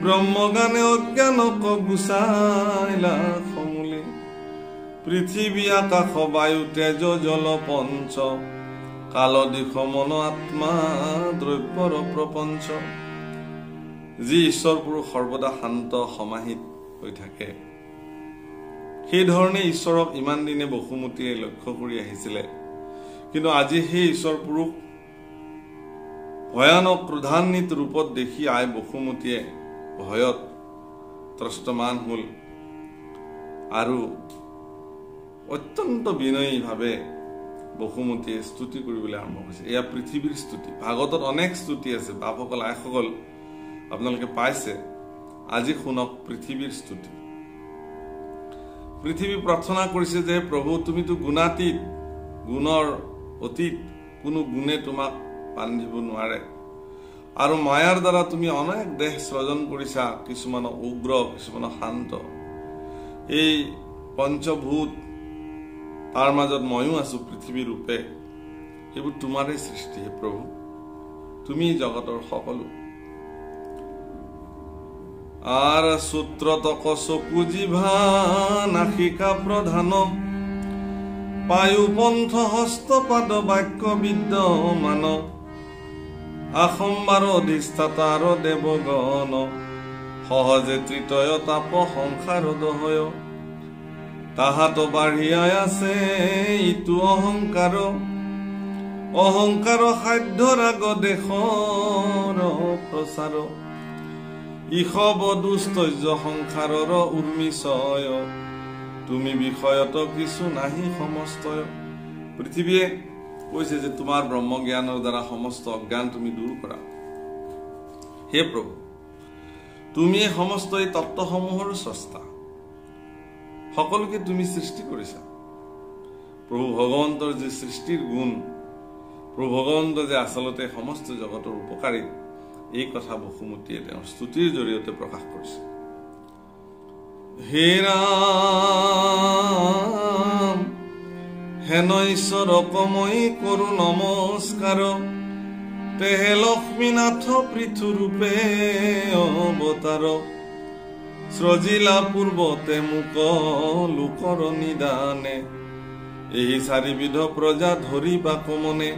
ব্ৰহ্মগানে অজ্ঞানক গুচাইলা সমূলি, পৃথিৱী আকাশ বায়ু তেজ জল পঞ্চ, কাল দিশ মন আত্মা দ্ৰব্যৰ প্ৰপঞ্চ। যি ঈশ্বৰ পুৰুষ সৰ্বদা শান্ত সমাহিত হৈ থাকে, সেই ধৰণে ঈশ্বৰক ইমান দিনে বসুমতীয়ে লক্ষ্য কৰি আহিছিলে। কিন্তু আজি সেই ঈশ্বৰ পুৰুষ ভয়ানক ক্ৰোধান্বিত ৰূপত দেখি আই বসুমতীয়ে ভয়ত ত্ৰস্তমান হল আৰু অত্যন্ত বিনয়ী ভাৱে বসুমতীয়ে স্তুতি কৰিবলৈ আৰম্ভ কৰিছে। এয়া পৃথিৱীৰ স্তুতি। ভাগৱতত অনেক স্তুতি আছে, বাপসকল আইসকল আপোনালোকে পাইছে। আজি শুনক পৃথিৱীৰ স্তুতি। পৃথিৱী প্ৰাৰ্থনা কৰিছে যে প্ৰভু তুমিতো গুণাতীত, গুণৰ অতীত, কোনো গুণে তোমাক বান্ধিব নোৱাৰে, আৰু মায়াৰ দ্বাৰা তুমি অনেক দেহ সৃজন কৰিছা, কিছুমানক উগ্ৰ কিছুমানক শান্ত। এই পঞ্চভূত তাৰ মাজত ময়ো আছো পৃথিৱী ৰূপে, এইবোৰ তোমাৰে সৃষ্টি হে প্ৰভু, তুমি জগতৰ সকলো। আৰ সূত্ৰতক চকু জিভা নাসিকা প্ৰধান, পায়ু পন্থ হস্তপাদ বাক্য বিদ্যমান, আসম্বাৰ অধিষ্ঠাতাৰ দেৱগণ, সহজে তৃতয় তাপ সংসাৰ দহয়, তাহাত বাঢ়িয়াই আছে ইটো অহংকাৰ, অহংকাৰ সাধ্য ৰাগ দেশৰ প্ৰচাৰ, ইষব দুস্তৰ্য সংসাৰৰ উৰ্মিছয়, তুমি বিষয়ত কিছু নাহি সমস্তয়। পৃথিৱীয়ে কৈছে যে তোমাৰ ব্ৰহ্ম জ্ঞানৰ দ্বাৰা সমস্ত অজ্ঞান তুমি দূৰ কৰা। হে প্ৰভু, তুমি সমস্ত এই তত্ত্বসমূহৰ স্ৰষ্টা, সকলোকে তুমি সৃষ্টি কৰিছা। প্ৰভু ভগৱন্তৰ যে সৃষ্টিৰ গুণ, প্ৰভু ভগৱন্ত যে আচলতে সমস্ত জগতৰ উপকাৰী, এই কথা বসুমতীয়ে তেওঁৰ স্তুতিৰ জৰিয়তে প্ৰকাশ কৰিছে। হে ৰাম হেন ঈশ্বৰক মই কৰো নমস্কাৰ, তেহে লক্ষ্মীনাথ পৃথু ৰূপে অৱতাৰ, সৃজিলা পূৰ্বতে মোক লোকৰ নিদানে, এই চাৰিবিধ প্ৰজা ধৰিবা কমনে,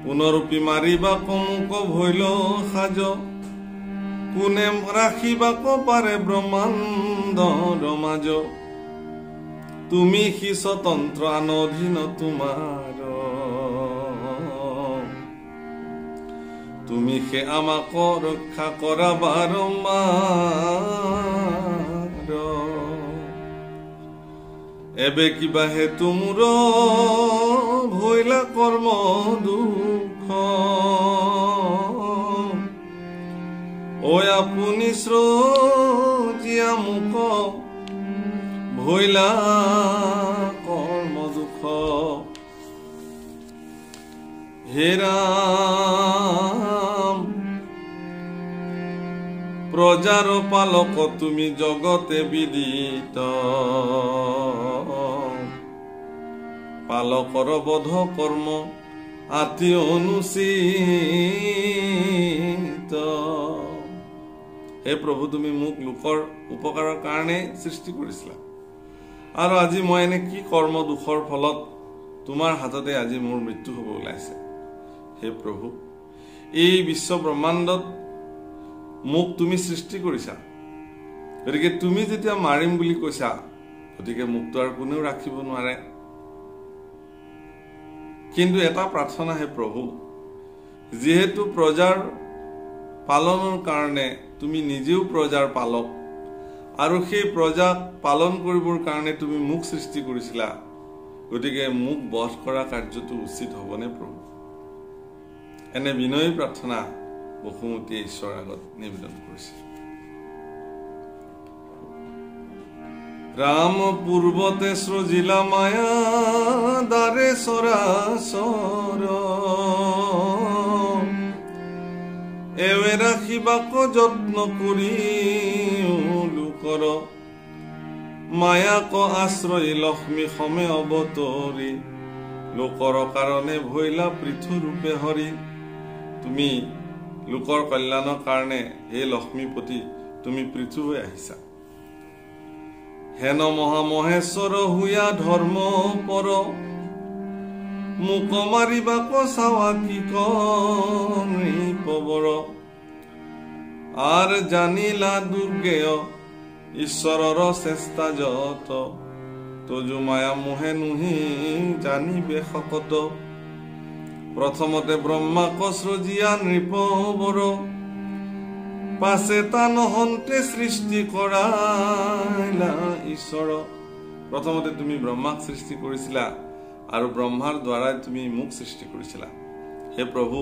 পুনৰূপী মাৰিবাক মোক ভৈল সাজ, কোনে ৰাখিবাক পাৰে ব্ৰহ্মাণ্ডৰ মাজ, তুমি সি স্বতন্ত্ৰ আনধীন তোমাৰ, তুমি সে আমাক ৰক্ষা কৰা বাৰম্বাৰ, এবে কিবা হেতু মোৰ ভৈলা কৰ্ম দুখ, ঐ আপুনি সৃজিয়া মোক ভৈলা কৰ্ম দুখ। হে ৰাম প্ৰজাৰ পালক তুমি জগতে বিদিত, পালকৰ বধ কৰ্ম আতি অনুচিত। হে প্ৰভু, তুমি মোক লোকৰ উপকাৰৰ কাৰণে সৃষ্টি কৰিছিলা, আৰু আজি মই এনে কি কৰ্ম দুখৰ ফলত তোমাৰ হাততে আজি মোৰ মৃত্যু হ'ব ওলাইছে। হে প্ৰভু, এই বিশ্ব ব্ৰহ্মাণ্ডত মোক তুমি সৃষ্টি কৰিছা, গতিকে তুমি যেতিয়া মাৰিম বুলি কৈছা, গতিকে মোকতো আৰু কোনেও ৰাখিব নোৱাৰে। কিন্তু এটা প্ৰাৰ্থনা, হে প্ৰভু, যিহেতু প্ৰজাৰ পালনৰ কাৰণে তুমি নিজেও প্ৰজাৰ পালক, আৰু সেই প্ৰজাক পালন কৰিবৰ কাৰণে তুমি মোক সৃষ্টি কৰিছিলা, গতিকে মোক বধ কৰা কাৰ্যটো উচিত হ'বনে প্ৰভু? এনে বিনয়ী প্ৰাৰ্থনা বসুমতীয়ে ঈশ্বৰৰ আগত নিবেদন কৰিছে। ৰাম পূৰ্বতে সৃজিলা মায়া দাৰে চৰাচৰ, এৱে ৰাখিবাক যত্ন কৰি লোকৰ, মায়াক আশ্ৰয় লক্ষ্মী সমে অৱতৰি, লোকৰ কাৰণে ভৈলা পৃথু ৰূপে হৰি। তুমি লোকৰ কল্যাণৰ কাৰণে হে লক্ষ্মীপতি তুমি পৃথু হৈ আহিছা। হেন মহামহেশ্বৰ হুয়া ধৰ্ম পৰ, মোক মাৰিবাক চাৱা কি কবৰ, আৰ জানিলা দুৰ্গেয় ঈশ্বৰৰ চেষ্টা যত, তজু মায়া মোহে নুহি জানিবে শকত। প্ৰথমতে ব্ৰহ্মাক সৃজিয়া নৃপবৰ, পাছে তা নহন্তে সৃষ্টি কৰাইলা ঈশ্বৰ। প্ৰথমতে তুমি ব্ৰহ্মাক সৃষ্টি কৰিছিলা, আৰু ব্ৰহ্মাৰ দ্বাৰাই তুমি মোক সৃষ্টি কৰিছিলা। হে প্ৰভু,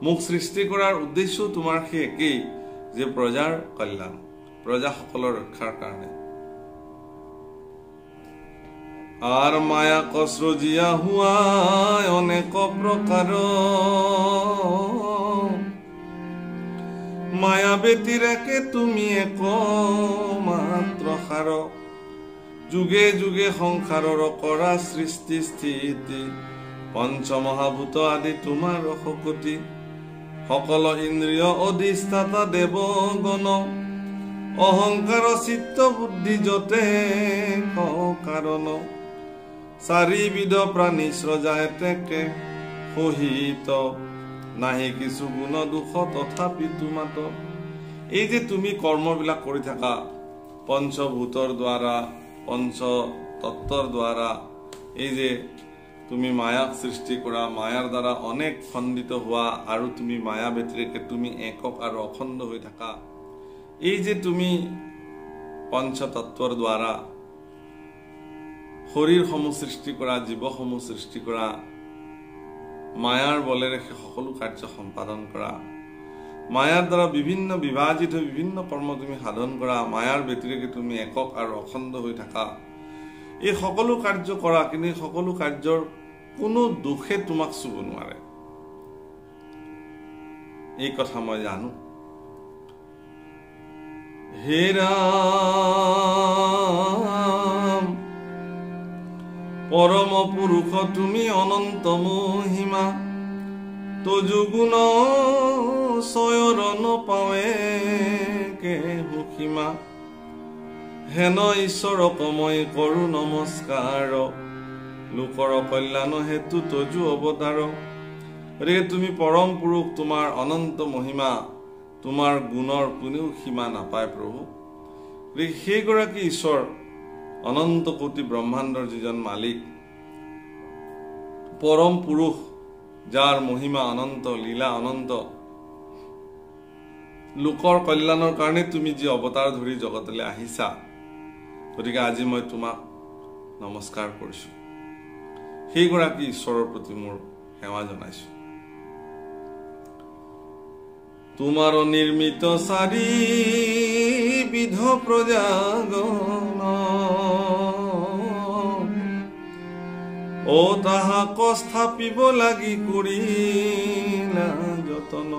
মোক সৃষ্টি কৰাৰ উদ্দেশ্য তোমাৰ সেই একেই, যে প্ৰজাৰ কল্যাণ, প্ৰজাসকলৰ ৰক্ষাৰ কাৰণে। আৰ মায়া কসৰজিয়া হুয়া অনেক প্ৰকাৰ, মায়া ব্যতিৰেকে তুমি এক মাত্ৰ সাৰ, যুগে যুগে সংসাৰৰ কৰা সৃষ্টি স্থিতি, পঞ্চমহাভূত আদি তোমাৰ শকতি, সকল ইন্দ্ৰিয় অধিষ্ঠাতা দেৱগণ, অহংকাৰ চিত্ত বুদ্ধি যতে কাৰণ, চাৰিবিধ প্ৰাণী স্ৰজা এতেকে সহিত, নাহি কিছু গুণ দুখ তথাপি তোমাত। এই যে তুমি কৰ্মবিলাক কৰি থাকা পঞ্চভূতৰ দ্বাৰা, পঞ্চ তত্ত্বৰ দ্বাৰা, এই যে তুমি মায়াক সৃষ্টি কৰা, মায়াৰ দ্বাৰা অনেক খণ্ডিত হোৱা, আৰু তুমি মায়া ব্যতিৰেকে তুমি একক আৰু অখণ্ড হৈ থাকা, এই যে তুমি পঞ্চতত্ত্বৰ দ্বাৰা শৰীৰসমূহ সৃষ্টি কৰা, জীৱসমূহ সৃষ্টি কৰা, মায়াৰ বলেৰে সকলো কাৰ্য সম্পাদন কৰা, মায়াৰ দ্বাৰা বিভিন্ন বিভাজিত হৈ বিভিন্ন কৰ্ম তুমি সাধন কৰা, মায়াৰ ব্যতিৰেকে তুমি একক আৰু অখণ্ড হৈ থাকা, এই সকলো কাৰ্য কৰা, কিন্তু এই সকলো কাৰ্যৰ কোনো দুখে তোমাক চুব নোৱাৰে। এই কথা মই জানো। হে ৰাম, পৰম পুৰুষ তুমি অনন্ত মহিমা, তজু গুণ চয়ৰ নপাৱে কে সুসীমা, হেন ঈশ্বৰক মই কৰো নমস্কাৰ, লোকৰ কল্যাণ হেতু তজু অৱতাৰ। গতিকে তুমি পৰম পুৰুষ, তোমাৰ অনন্ত মহিমা, তোমাৰ গুণৰ কোনেও সীমা নাপায় প্ৰভু। গতিকে সেইগৰাকী ঈশ্বৰ, অনন্ত কোটি ব্ৰহ্মাণ্ডৰ যিজন মালিক, পৰম পুৰুষ, যাৰ মহিমা অনন্ত, লীলা অনন্ত, লোকৰ কল্যাণৰ কাৰণে তুমি যি অৱতাৰ ধৰি জগতলৈ আহিছা, গতিকে আজি মই তোমাক নমস্কাৰ কৰিছো। সেইগৰাকী ঈশ্বৰৰ প্ৰতি মোৰ সেৱা জনাইছো। তোমাৰ নিৰ্মিত চাৰিবিধ প্ৰজাগণ, ও তাহাক স্থাপিব লাগি কৰিলা যতন,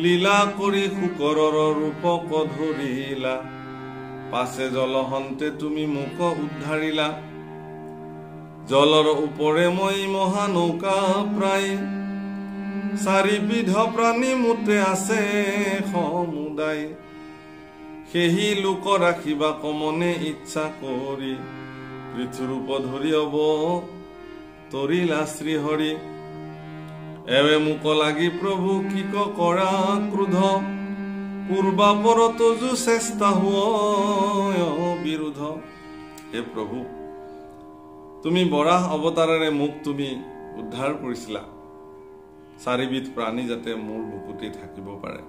লীলা কৰি শুকৰৰ ৰূপক ধৰিলা, পাছে জলহন্তে তুমি মোক উদ্ধাৰিলা। জলৰ ওপৰে মই মহানৌকা প্ৰায় চাৰিবিধ প্ৰাণী মোতে আছে সমুদায় সেহি লোক ৰাখিবা কমনে ইচ্ছা কৰি পৃথুৰূপ ধৰি অব তৰিলা শ্ৰীহৰি এৱে মোক লাগি প্ৰভু কি কৰা ক্ৰোধ পূৰ্বাপৰত যো চেষ্টা হোৱা বিৰোধ হে প্ৰভু তুমি বৰাহ অৱতাৰেৰে মোক তুমি উদ্ধাৰ কৰিছিলা চাৰিবিধ প্ৰাণী যাতে মোৰ বুকুতে থাকিব পাৰে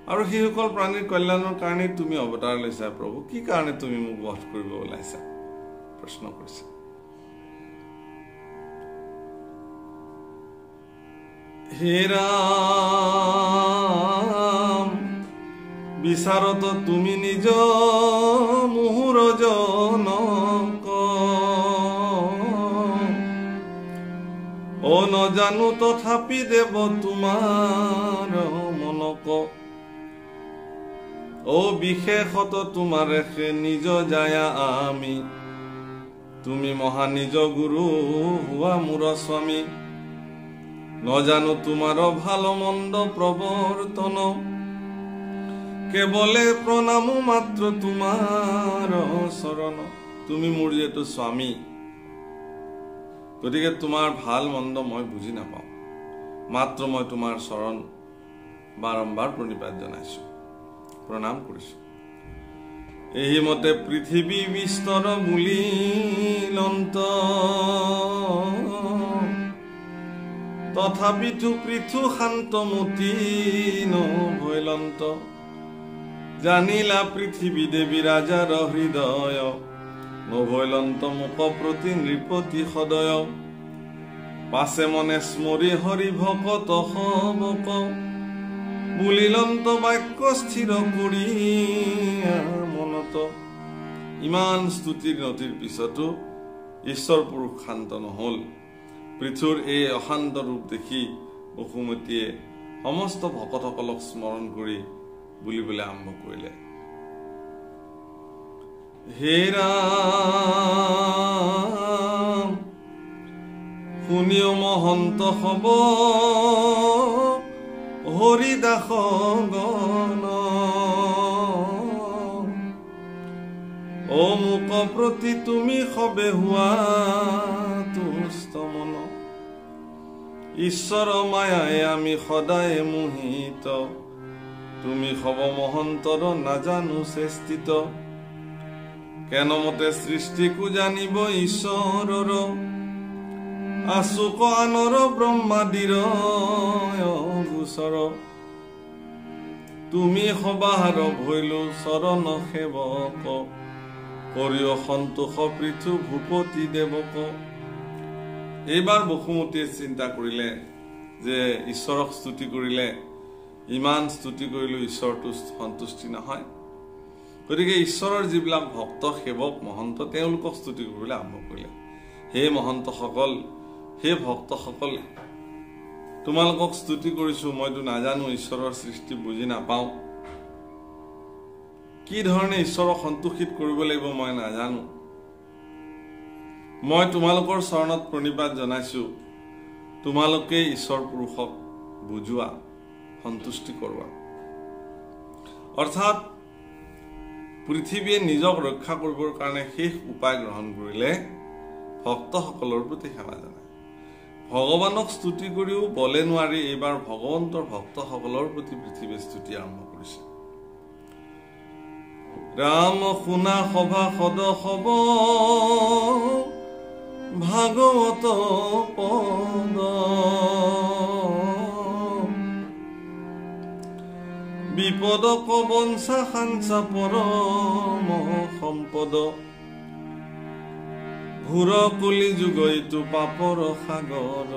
আৰু সেইসকল প্ৰাণীৰ কল্যাণৰ কাৰণে তুমি অৱতাৰ লৈছা প্ৰভু কি কাৰণে তুমি মোক বধ কৰিব ওলাইছা প্ৰশ্ন কৰিছে হে ৰাম বিচাৰত তুমি নিজ মুহুৰ জনক ও নজানো তথাপি দেব তোমাৰ মনক ও বিশেষত তোমাৰ নিজ যায় আমি তুমি মহা নিজ গুৰু হোৱা মোৰ স্বামী নজানো তোমাৰ ভাল মন্দ প্ৰৱৰ্তন কেৱলে প্ৰণামো মাত্ৰ তোমাৰ চৰণ তুমি মোৰ যেটো স্বামী গতিকে তোমাৰ ভাল মন্দ মই বুজি নাপাওঁ মাত্ৰ মই তোমাৰ চৰণ বাৰম্বাৰ প্ৰণিপাত জনাইছো প্ৰণাম কৰিছো এই মতে পৃথিৱী বিস্তৰ বুলিলন্ত তথাপিতো পৃথু শান্তমতী নভৈলন্ত জানিলা পৃথিৱী দেৱী ৰাজাৰ হৃদয় নভৈলন্ত মুখ প্ৰতি নৃপতি সদয় পাছে মনে স্মৰি হৰি ভকত সবক বুলিলন্ত বাক্য স্থিৰ কৰি মনত ইমান স্তুতিৰ নতিৰ পিছতো ঈশ্বৰ পুৰুষ শান্ত নহল পৃথুৰ এই অশান্ত ৰূপ দেখি বসুমতীয়ে সমস্ত ভকতসকলক স্মৰণ কৰি বুলিবলৈ আৰম্ভ কৰিলে হে ৰাম শুনিও মহন্ত হব হৰিদাস গণ ও মোক প্ৰতি তুমি সবে হোৱা তুষ্ট মন ঈশ্বৰ মায়াই আমি সদায় মোহিত তুমি হব মহন্তৰ নাজানো চেষ্টিত কেন মতে সৃষ্টিকো জানিব ঈশ্বৰৰ আচুক আনৰ ব্ৰহ্মাদিৰ গোচৰ তুমি সবাহাৰ ভৈলো চৰণ সেৱক কৰিও সন্তোষ পৃথু ভূপতি দেৱক এইবাৰ বসুমতীয়ে চিন্তা কৰিলে যে ঈশ্বৰক স্তুতি কৰিলে ইমান স্তুতি কৰিলো ঈশ্বৰটো সন্তুষ্টি নহয় গতিকে ঈশ্বৰৰ যিবিলাক ভক্ত সেৱক মহন্ত তেওঁলোকক স্তুতি কৰিবলৈ আৰম্ভ কৰিলে হে মহন্তসকল হে ভক্তসকল তোমালোকক স্তুতি কৰিছো মইতো নাজানো ঈশ্বৰৰ সৃষ্টি বুজি নাপাওঁ কি ধৰণে ঈশ্বৰক সন্তুষ্টিত কৰিব লাগিব মই নাজানো মই তোমালোকৰ চৰণত প্ৰণিপাত জনাইছো তোমালোকে ঈশ্বৰ পুৰুষক বুজোৱা সন্তুষ্টি কৰোৱা অৰ্থাৎ পৃথিৱীয়ে নিজক ৰক্ষা কৰিবৰ কাৰণে শেষ উপায় গ্ৰহণ কৰিলে ভক্তসকলৰ প্ৰতি সেৱা জনায় ভগৱানক স্তুতি কৰিও বলে নোৱাৰি এইবাৰ ভগৱন্তৰ ভক্তসকলৰ প্ৰতি পৃথিৱীয়ে স্তুতি আৰম্ভ কৰিছে ৰাম শুনা সভা সদ হব ভাগৱত পদ বিপদ কবঞ্চা খাঞ্চা পৰম সম্পদ ঘূৰ কলি যুগ ইটো পাপৰ সাগৰ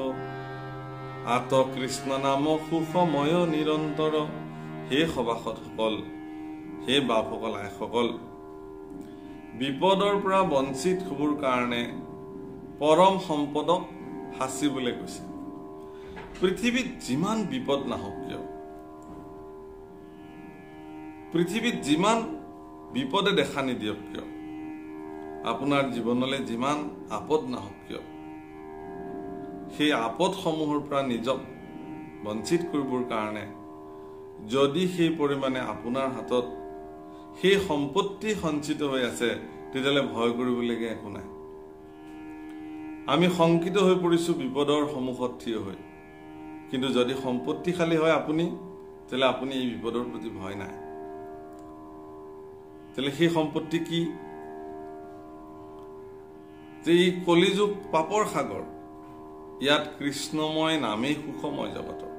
আত কৃষ্ণ নাম সুসময় নিৰন্তৰ হে সভাসদসকল হে বাপসকল আইসকল বিপদৰ পৰা বঞ্চিত হ'বৰ কাৰণে পৰম সম্পদক সাঁচিবলৈ কৈছে পৃথিৱীত যিমান বিপদ নাহক কিয় পৃথিৱীত যিমান বিপদে দেখা নিদিয়ক কিয় আপোনাৰ জীৱনলৈ যিমান আপদ নাহক কিয় সেই আপদসমূহৰ পৰা নিজক বঞ্চিত কৰিবৰ কাৰণে যদি সেই পৰিমাণে আপোনাৰ হাতত সেই সম্পত্তি সঞ্চিত হৈ আছে তেতিয়াহ'লে ভয় কৰিবলগীয়া একো নাই। আমি শংকিত হৈ পৰিছোঁ বিপদৰ সন্মুখত থিয় হৈ, কিন্তু যদি সম্পত্তিশালী হয় আপুনি, তেতিয়াহ'লে আপুনি এই বিপদৰ প্ৰতি ভয় নাই। তেতিয়াহ'লে সেই সম্পত্তি কি? যে এই কলিযুগ পাপৰ সাগৰ, ইয়াত কৃষ্ণময় নামেই সুখময় জগতৰ,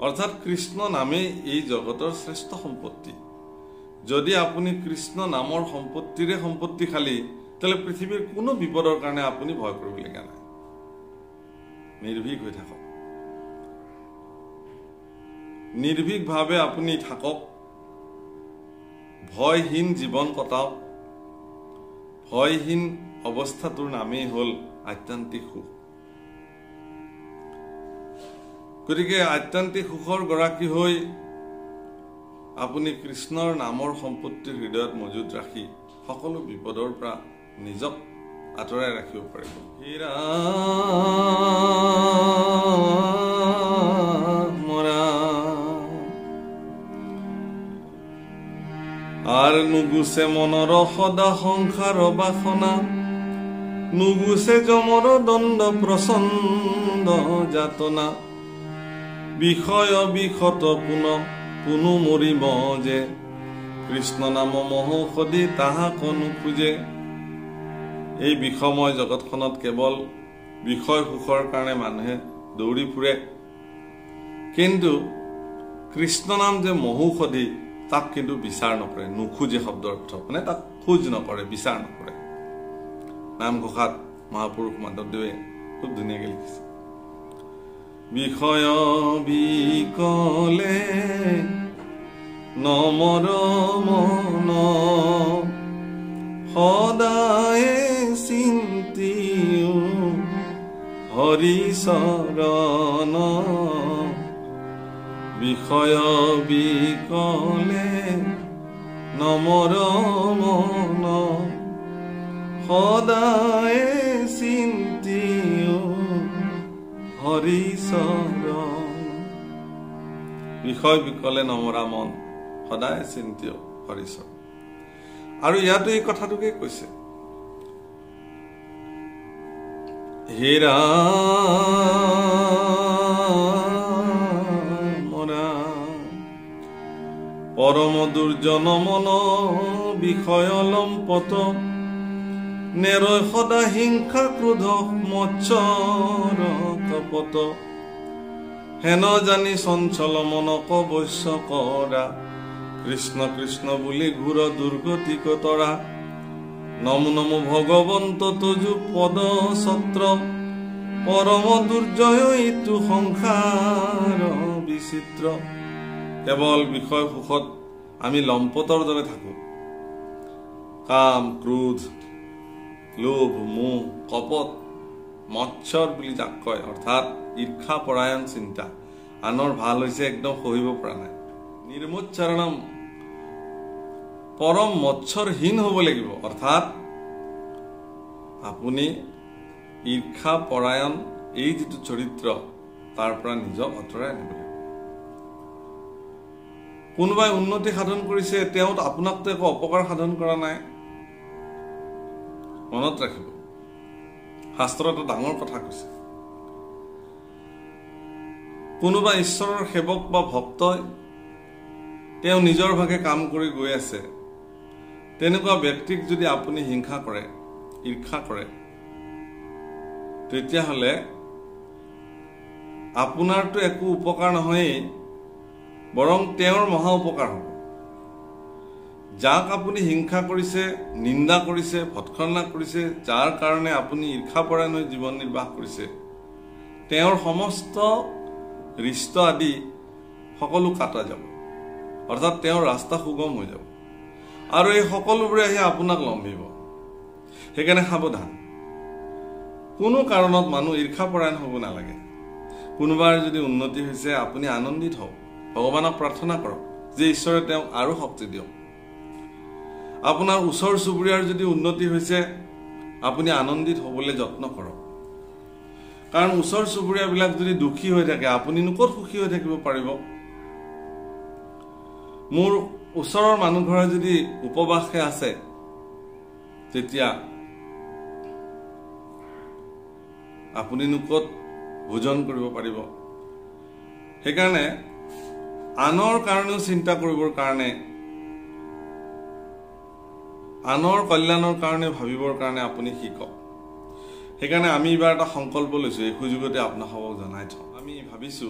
অৰ্থাৎ কৃষ্ণ নামেই এই জগতৰ শ্ৰেষ্ঠ সম্পত্তি। যদি আপুনি কৃষ্ণ নামৰ সম্পত্তিৰে সম্পত্তিশালী, তেতিয়াহ'লে পৃথিৱীৰ কোনো বিপদৰ কাৰণে আপুনি ভয় কৰিবলগীয়া নাই। নিৰ্ভীক হৈ থাকক, নিৰ্ভীকভাৱে আপুনি থাকক, ভয়হীন জীৱন কটাওক। ভয়হীন অৱস্থাটোৰ নামেই হ'ল আত্যন্তিক সুখ। গতিকে আত্যন্তিক সুখৰ গৰাকী হৈ আপুনি কৃষ্ণৰ নামৰ সম্পত্তিৰ হৃদয়ত মজুত ৰাখি সকলো বিপদৰ পৰা নিজক আঁতৰাই ৰাখিব পাৰিব। হীৰা মৰা আৰ নুগুছে মনৰ সদা সংসাৰ বাসনা, নুগুছে যমৰ দণ্ড প্ৰচণ্ড যাতনা, বিষয় বিশত পুনু মৰিব যে, কৃষ্ণ নাম মহৌষধি তাহাক নোখোজে। এই বিষময় জগতখনত কেৱল বিষয় সুখৰ কাৰণে মানুহে দৌৰি ফুৰে, কিন্তু কৃষ্ণ নাম যে মহৌষধি তাক কিন্তু বিচাৰ নকৰে। নোখোজে শব্দৰ অৰ্থ মানে তাক খোজ নকৰে, বিচাৰ নকৰে। নামঘোষাত মহাপুৰুষ মাধৱদেৱে খুব ধুনীয়াকৈ লিখিছে, বিষয় বিকলে নমৰ মন, সদায় চিন্তিও হৰি চৰণ। বিষয় বিকলে নমৰ মন, সদায় চিন্তিও হৰি চৰণ। বিষয় বিকলে নমৰা মন, সদায় চিন্তিও হৰি চৰণ। আৰু ইয়াতো এই কথাটোকে কৈছে, হীৰা মৰা পৰম দুৰ্জন মন, বিষয় লম্পট, নেৰয় সদা হিংসা ক্ৰোধ মৎসৰ কপট, হেন জানি চঞ্চল মনক বশ্য কৰা, কৃষ্ণ কৃষ্ণ বুলি ঘূৰ দুৰ্গতি কতৰা। নমো নমো ভগৱন্ত তজু পদ ছত্ৰ, পৰম দুৰ্জয় ইটো সংসাৰ বিচিত্ৰ। কেৱল বিষয় সুখত আমি লম্পটৰ দৰে থাকো। কাম ক্ৰোধ লোভ মোহ কপট মৎসৰ বুলি যাক কয়, অৰ্থাৎ ঈৰ্ষা পৰায়ণ চিন্তা, আনৰ ভাল হৈছে একদম সহিব পৰা নাই। নিৰ্মোচ্চাৰণম, পৰম মৎসৰহীন হ'ব লাগিব, অৰ্থাৎ আপুনি ঈৰ্ষা পৰায়ণ এই যিটো চৰিত্ৰ তাৰ পৰা নিজক আঁতৰাই আনিব লাগিব। কোনোবাই উন্নতি সাধন কৰিছে, তেওঁ আপোনাকতো একো অপকাৰ সাধন কৰা নাই। মনত ৰাখিব, শাস্ত্ৰত ডাঙৰ কথা কৈছে। কোনোবা ঈশ্বৰৰ সেৱক বা ভক্তই তেওঁ নিজৰ ভাগে কাম কৰি গৈ আছে, তেনেকুৱা ব্যক্তিক যদি আপুনি হিংসা কৰে, ঈৰ্ষা কৰে, তেতিয়াহ'লে আপোনাৰতো একো উপকাৰ নহয়েই, বৰং তেওঁৰ মহা উপকাৰ হ'ব। যাক আপুনি হিংসা কৰিছে, নিন্দা কৰিছে, ভৎসনা কৰিছে, যাৰ কাৰণে আপুনি ঈৰ্ষাপৰায়ণ হৈ জীৱন নিৰ্বাহ কৰিছে, তেওঁৰ সমস্ত ৰিষ্ট আদি সকলো কাটা যাব, অৰ্থাৎ তেওঁৰ ৰাস্তা সুগম হৈ যাব, আৰু এই সকলোবোৰে আহি আপোনাক লম্ভিব। সেইকাৰণে সাৱধান, কোনো কাৰণত মানুহ ঈৰ্ষাপৰায়ণ হ'ব নালাগে। কোনোবাৰ যদি উন্নতি হৈছে, আপুনি আনন্দিত হওক, ভগৱানক প্ৰাৰ্থনা কৰক যে ঈশ্বৰে তেওঁক আৰু শক্তি দিয়ক। আপোনাৰ ওচৰ চুবুৰীয়াৰ যদি উন্নতি হৈছে আপুনি আনন্দিত হ'বলৈ যত্ন কৰক কাৰণ ওচৰ চুবুৰীয়াবিলাক যদি দুখী হৈ থাকে আপুনিনো ক'ত সুখী হৈ থাকিব পাৰিব মোৰ ওচৰৰ মানুহ ঘৰে যদি উপবাসে আছে তেতিয়া আপুনিনো ক'ত ভোজন কৰিব পাৰিব সেইকাৰণে আনৰ কাৰণেও চিন্তা কৰিবৰ কাৰণে আনৰ কল্যাণৰ কাৰণে ভাবিবৰ কাৰণে আপুনি শিকক সেইকাৰণে আমি এবাৰ এটা সংকল্প লৈছো এই সুযোগতে আপোনাক জনাই থওঁ আমি ভাবিছো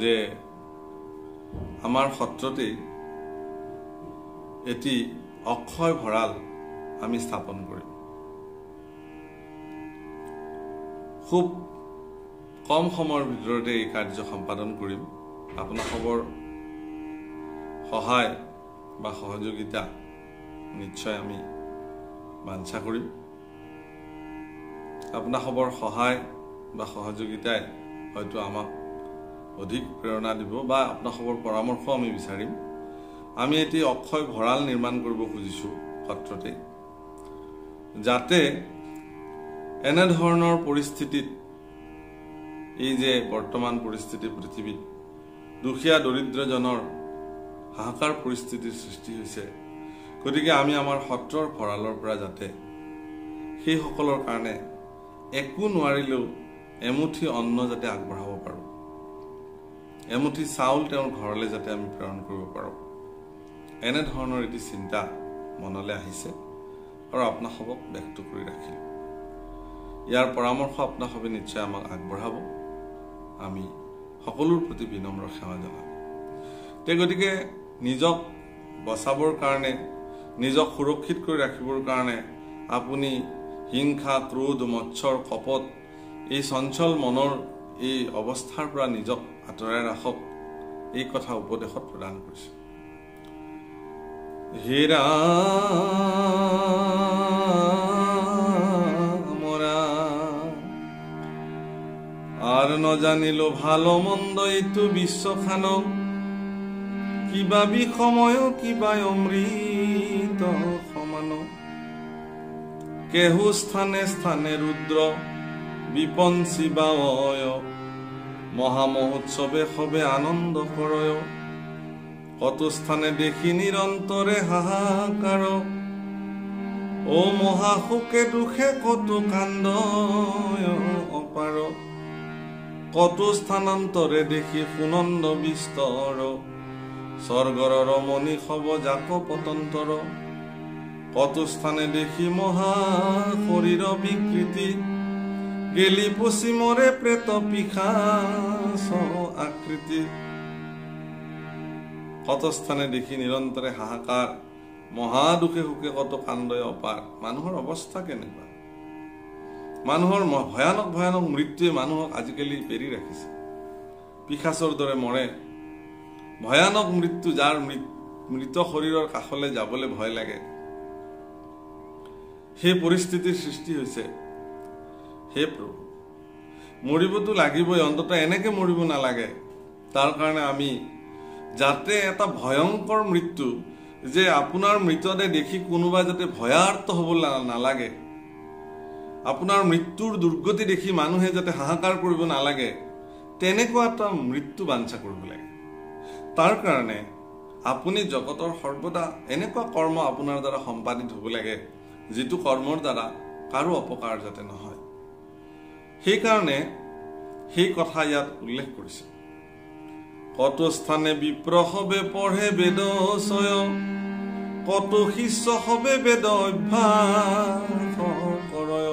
যে আমাৰ সত্ৰতে এটি অক্ষয় ভঁৰাল আমি স্থাপন কৰিম খুব কম সময়ৰ ভিতৰতে এই কাৰ্য সম্পাদন কৰিম আপোনালোকৰ সহায় বা সহযোগিতা নিশ্চয় আমি বাঞ্ছা কৰিম আপোনালোকৰ সহায় বা সহযোগিতাই হয়তো আমাক অধিক প্ৰেৰণা দিব বা আপোনালোকৰ পৰামৰ্শ আমি বিচাৰিম আমি এটি অক্ষয় ভঁৰাল নিৰ্মাণ কৰিব খুজিছো সত্ৰতে যাতে এনে ধৰণৰ পৰিস্থিতিত এই যে বৰ্তমান পৰিস্থিতি পৃথিৱীত দুখীয়া দৰিদ্ৰজনৰ হাহাকাৰ পৰিস্থিতিৰ সৃষ্টি হৈছে গতিকে আমি আমাৰ সত্ৰৰ ভঁৰালৰ পৰা যাতে সেই সকলৰ কাৰণে একো নোৱাৰিলেও এমুঠি অন্ন যাতে আগবঢ়াব পাৰো এমুঠি চাউল তেওঁৰ ঘৰলৈ যাতে আমি প্ৰেৰণ কৰিব পাৰো এনে ধৰণৰ এটি চিন্তা মনলৈ আহিছে আৰু আপোনালোকক ব্যক্ত কৰি ৰাখিলো ইয়াৰ পৰামৰ্শ আপোনালোকে নিশ্চয় আমাক আগবঢ়াব আমি সকলোৰ প্ৰতি বিনম্ৰ সেৱা জনাম গতিকে নিজক বচাবৰ কাৰণে নিজক সুৰক্ষিত কৰি ৰাখিবৰ কাৰণে আপুনি হিংসা ক্ৰোধ মৎসৰ কপট এই চঞ্চল মনৰ এই অৱস্থাৰ পৰা নিজক আঁতৰাই ৰাখক এই কথা উপদেশত প্ৰদান কৰিছে হে ৰামৰা আর নজানিল ভালো মন্দ এইটো বিশ্বখানক কিবা বিষময় কিবা অমৃত সমান কেহু স্থানে স্থানে রুদ্র বিপঞ্চি বায় মহামহোৎসবে সবে আনন্দ করয় কত স্থানে দেখি নিরন্তরে হাহাকার ও মহাসুখে দুখে কত কান্দ অপার কত স্থানান্তরে দেখি সুনন্দ বিস্তৰ স্বৰ্গৰ ৰমণী খব জাক পতন্তৰ কত স্থানে দেখি মহা শৰীৰ বিকৃতি গেলি পশ্চিমৰে প্ৰেত পিশাচ আকৃতি কত স্থানে দেখি নিৰন্তৰে হাহাকাৰ মহা দুখে সুখে কত কান্দয় অপাৰ মানুহৰ অৱস্থা কেনেকুৱা মানুহৰ ভয়ানক ভয়ানক মৃত্যুৱে মানুহক আজিকালি পেৰি ৰাখিছে পিশাচৰ দৰে মৰে ভয়ানক মৃত্যু যাৰ মৃত শৰীৰৰ কাষলৈ যাবলৈ ভয় লাগে সেই পৰিস্থিতিৰ সৃষ্টি হৈছে হে প্ৰভু মৰিবতো লাগিবই অন্তত এনেকে মৰিব নালাগে তাৰ কাৰণে আমি যাতে এটা ভয়ংকৰ মৃত্যু যে আপোনাৰ মৃতদেহ দেখি কোনোবা যাতে ভয়াৰ্ত হ'ব নালাগে আপোনাৰ মৃত্যুৰ দুৰ্গতি দেখি মানুহে যাতে হাহাকাৰ কৰিব নালাগে তেনেকুৱা এটা মৃত্যু বাঞ্ছা কৰিব লাগে তাৰ কাৰণে আপুনি জগতৰ সৰ্বদা এনেকুৱা কৰ্ম আপোনাৰ দ্বাৰা সম্পাদিত হ'ব লাগে যেটো কৰ্মৰ দ্বাৰা কাৰো অপকাৰ যাতে নহয় সেই কাৰণে সেই কথা ইয়াত উল্লেখ কৰিছে কত স্থানে বিপ্ৰ হবে পঢ়ে বেদ ছয় কত শিষ্য হবে বেদ অভ্যাস কৰয়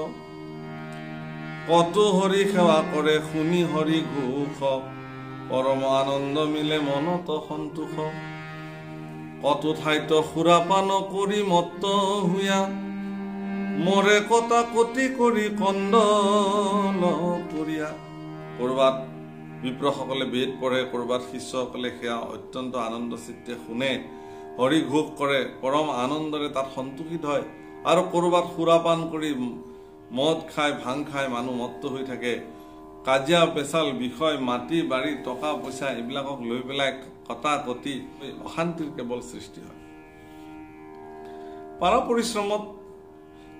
কত হৰি সেৱা কৰে শুনি হৰি ঘোষ পৰম আনন্দ মিলে মনত সন্তোষ কত ঠাইত সুৰাপান কৰি মত্ত হুয়া মৰে কটা কটি কৰি কন্দল কৰিয়া কৰবাত বিপ্ৰসকলে বেদ পঢ়ে কৰবাত শিষ্যসকলে সেয়া অত্যন্ত আনন্দ চিত্তে শুনে হৰি ঘোষ কৰে পৰম আনন্দৰে তাত সন্তোষিত হয় আৰু কৰবাত সুৰাপান কৰি মদ খাই ভাং খাই মানুহ মত্ত হৈ থাকে কাজিয়া পেচাল বিষয় মাটি বাৰী টকা পইচা এইবিলাকক লৈ পেলাই কটা কটি অশান্তিৰ কেৱল সৃষ্টি হয় পাৰ পৰিশ্ৰমত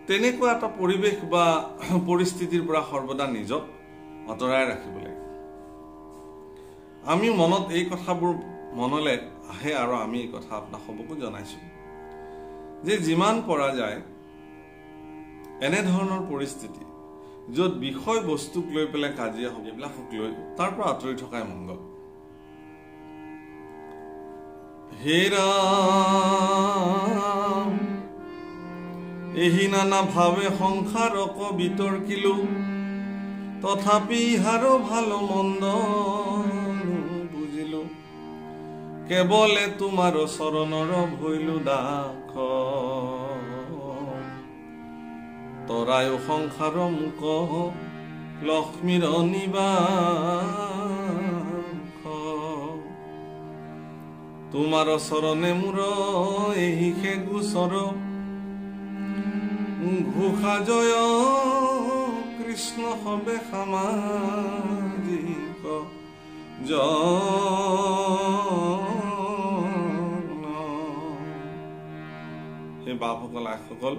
তেনেকুৱা এটা পৰিৱেশ বা পৰিস্থিতিৰ পৰা সৰ্বদা নিজক আঁতৰাই ৰাখিব লাগে। আমি মনত এই কথাবোৰ মনলৈ আহে আৰু আমি এই কথা আপোনাক সবকো জনাইছো যে যিমান পৰা যায় এনেধৰণৰ পৰিস্থিতি য'ত বিষয় বস্তুক লৈ পেলাই কাজিয়া হ'ব এইবিলাকক লৈ তাৰ পৰা আঁতৰি থকাই মংগল। হে ৰাম এহি নানা ভাৱে সংসাৰক বিতৰ্কিলো তথাপি ইহাৰো ভাল মন্দ বুজিলো কেৱলে তোমাৰ চৰণৰ ভৈলো দাস তৰায় সংসাৰ মুক লক্ষ্মীৰ নিবাস তোমাৰ চৰণে মোৰ এহি হে গোচৰ ঘোষা জয় কৃষ্ণ হবে সামাজিক হে বাপসকল আইসকল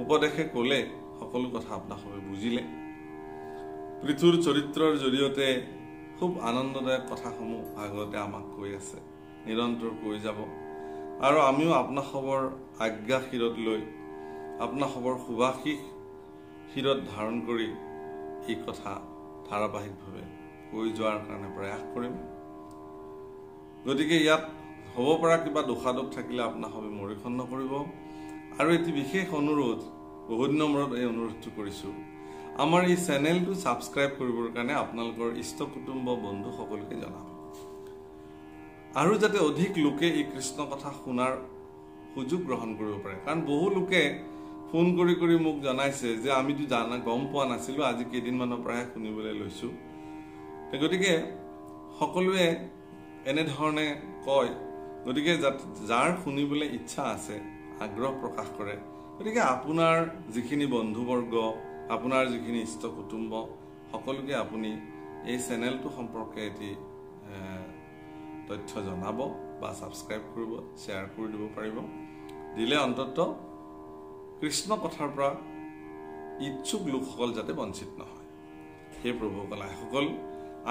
উপদেশে কলে সকলো কথা আপোনাক সবে বুজিলে। পৃথুৰ চৰিত্ৰৰ জৰিয়তে খুব আনন্দদায়ক কথাসমূহ আগতে আমাক কৈ আছে, নিৰন্তৰ কৈ যাব আৰু আমিও আপোনাক খবৰ আজ্ঞা শিৰত লৈ আপোনাক খবৰ সুভাষিক শিৰত ধাৰণ কৰি এই কথা ধাৰাবাহিকভাৱে কৈ যোৱাৰ কাৰণে প্ৰয়াস কৰিম। গতিকে ইয়াত হ'ব পৰা কিবা দোষাদোষ থাকিলে আপোনাক সবে মৰিখন নকৰিব আৰু এটি বিশেষ অনুৰোধ, বহুত নম্বৰত এই অনুৰোধটো কৰিছোঁ, আমাৰ এই চেনেলটো ছাবস্ক্ৰাইব কৰিবৰ কাৰণে আপোনালোকৰ ইষ্ট কুটুম্ব বন্ধু সকলোকে জনাব আৰু যাতে অধিক লোকে এই কৃষ্ণ কথা শুনাৰ সুযোগ গ্ৰহণ কৰিব পাৰে। কাৰণ বহু লোকে ফোন কৰি কৰি মোক জনাইছে যে আমিতো গম পোৱা নাছিলোঁ, আজি কেইদিনমানৰ পৰাহে শুনিবলৈ লৈছোঁ। গতিকে সকলোৱে এনেধৰণে কয়, গতিকে যাৰ শুনিবলৈ ইচ্ছা আছে আগ্ৰহ প্ৰকাশ কৰে, গতিকে আপোনাৰ যিখিনি বন্ধুবৰ্গ আপোনাৰ যিখিনি ইষ্ট কুটুম্ব সকলোকে আপুনি এই চেনেলটো সম্পৰ্কে এটি তথ্য জনাব বা ছাবস্ক্ৰাইব কৰিব, শ্বেয়াৰ কৰি দিব পাৰিব। দিলে অন্ততঃ কৃষ্ণ কথাৰ পৰা ইচ্ছুক লোকসকল যাতে বঞ্চিত নহয়। হে প্ৰভুসকল আইসকল,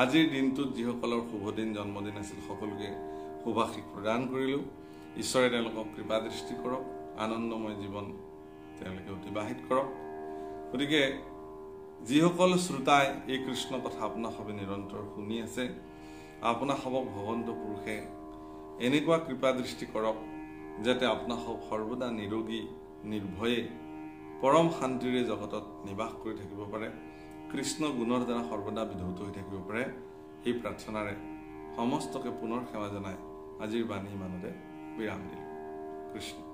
আজিৰ দিনটোত যিসকলৰ শুভদিন জন্মদিন আছিল সকলোকে শুভাশীষ প্ৰদান কৰিলোঁ। ঈশ্বৰে তেওঁলোকক কৃপা দৃষ্টি কৰক, আনন্দময় জীৱন তেওঁলোকে অতিবাহিত কৰক। গতিকে যিসকল শ্ৰোতাই এই কৃষ্ণ কথা আপোনাক সবে নিৰন্তৰ শুনি আছে, আপোনাক সবক ভগৱন্ত পুৰুষে এনেকুৱা কৃপা দৃষ্টি কৰক যাতে আপোনাক সব সৰ্বদা নিৰোগী নিৰ্ভয়ে পৰম শান্তিৰে জগতত নিবাস কৰি থাকিব পাৰে, কৃষ্ণ গুণৰ দ্বাৰা সৰ্বদা বিধৌত হৈ থাকিব পাৰে। এই প্ৰাৰ্থনাৰে সমস্তকে পুনৰ সেৱা জনাই আজিৰ বাণী ইমানতে বিৰাম দিলোঁ। কৃষ্ণ।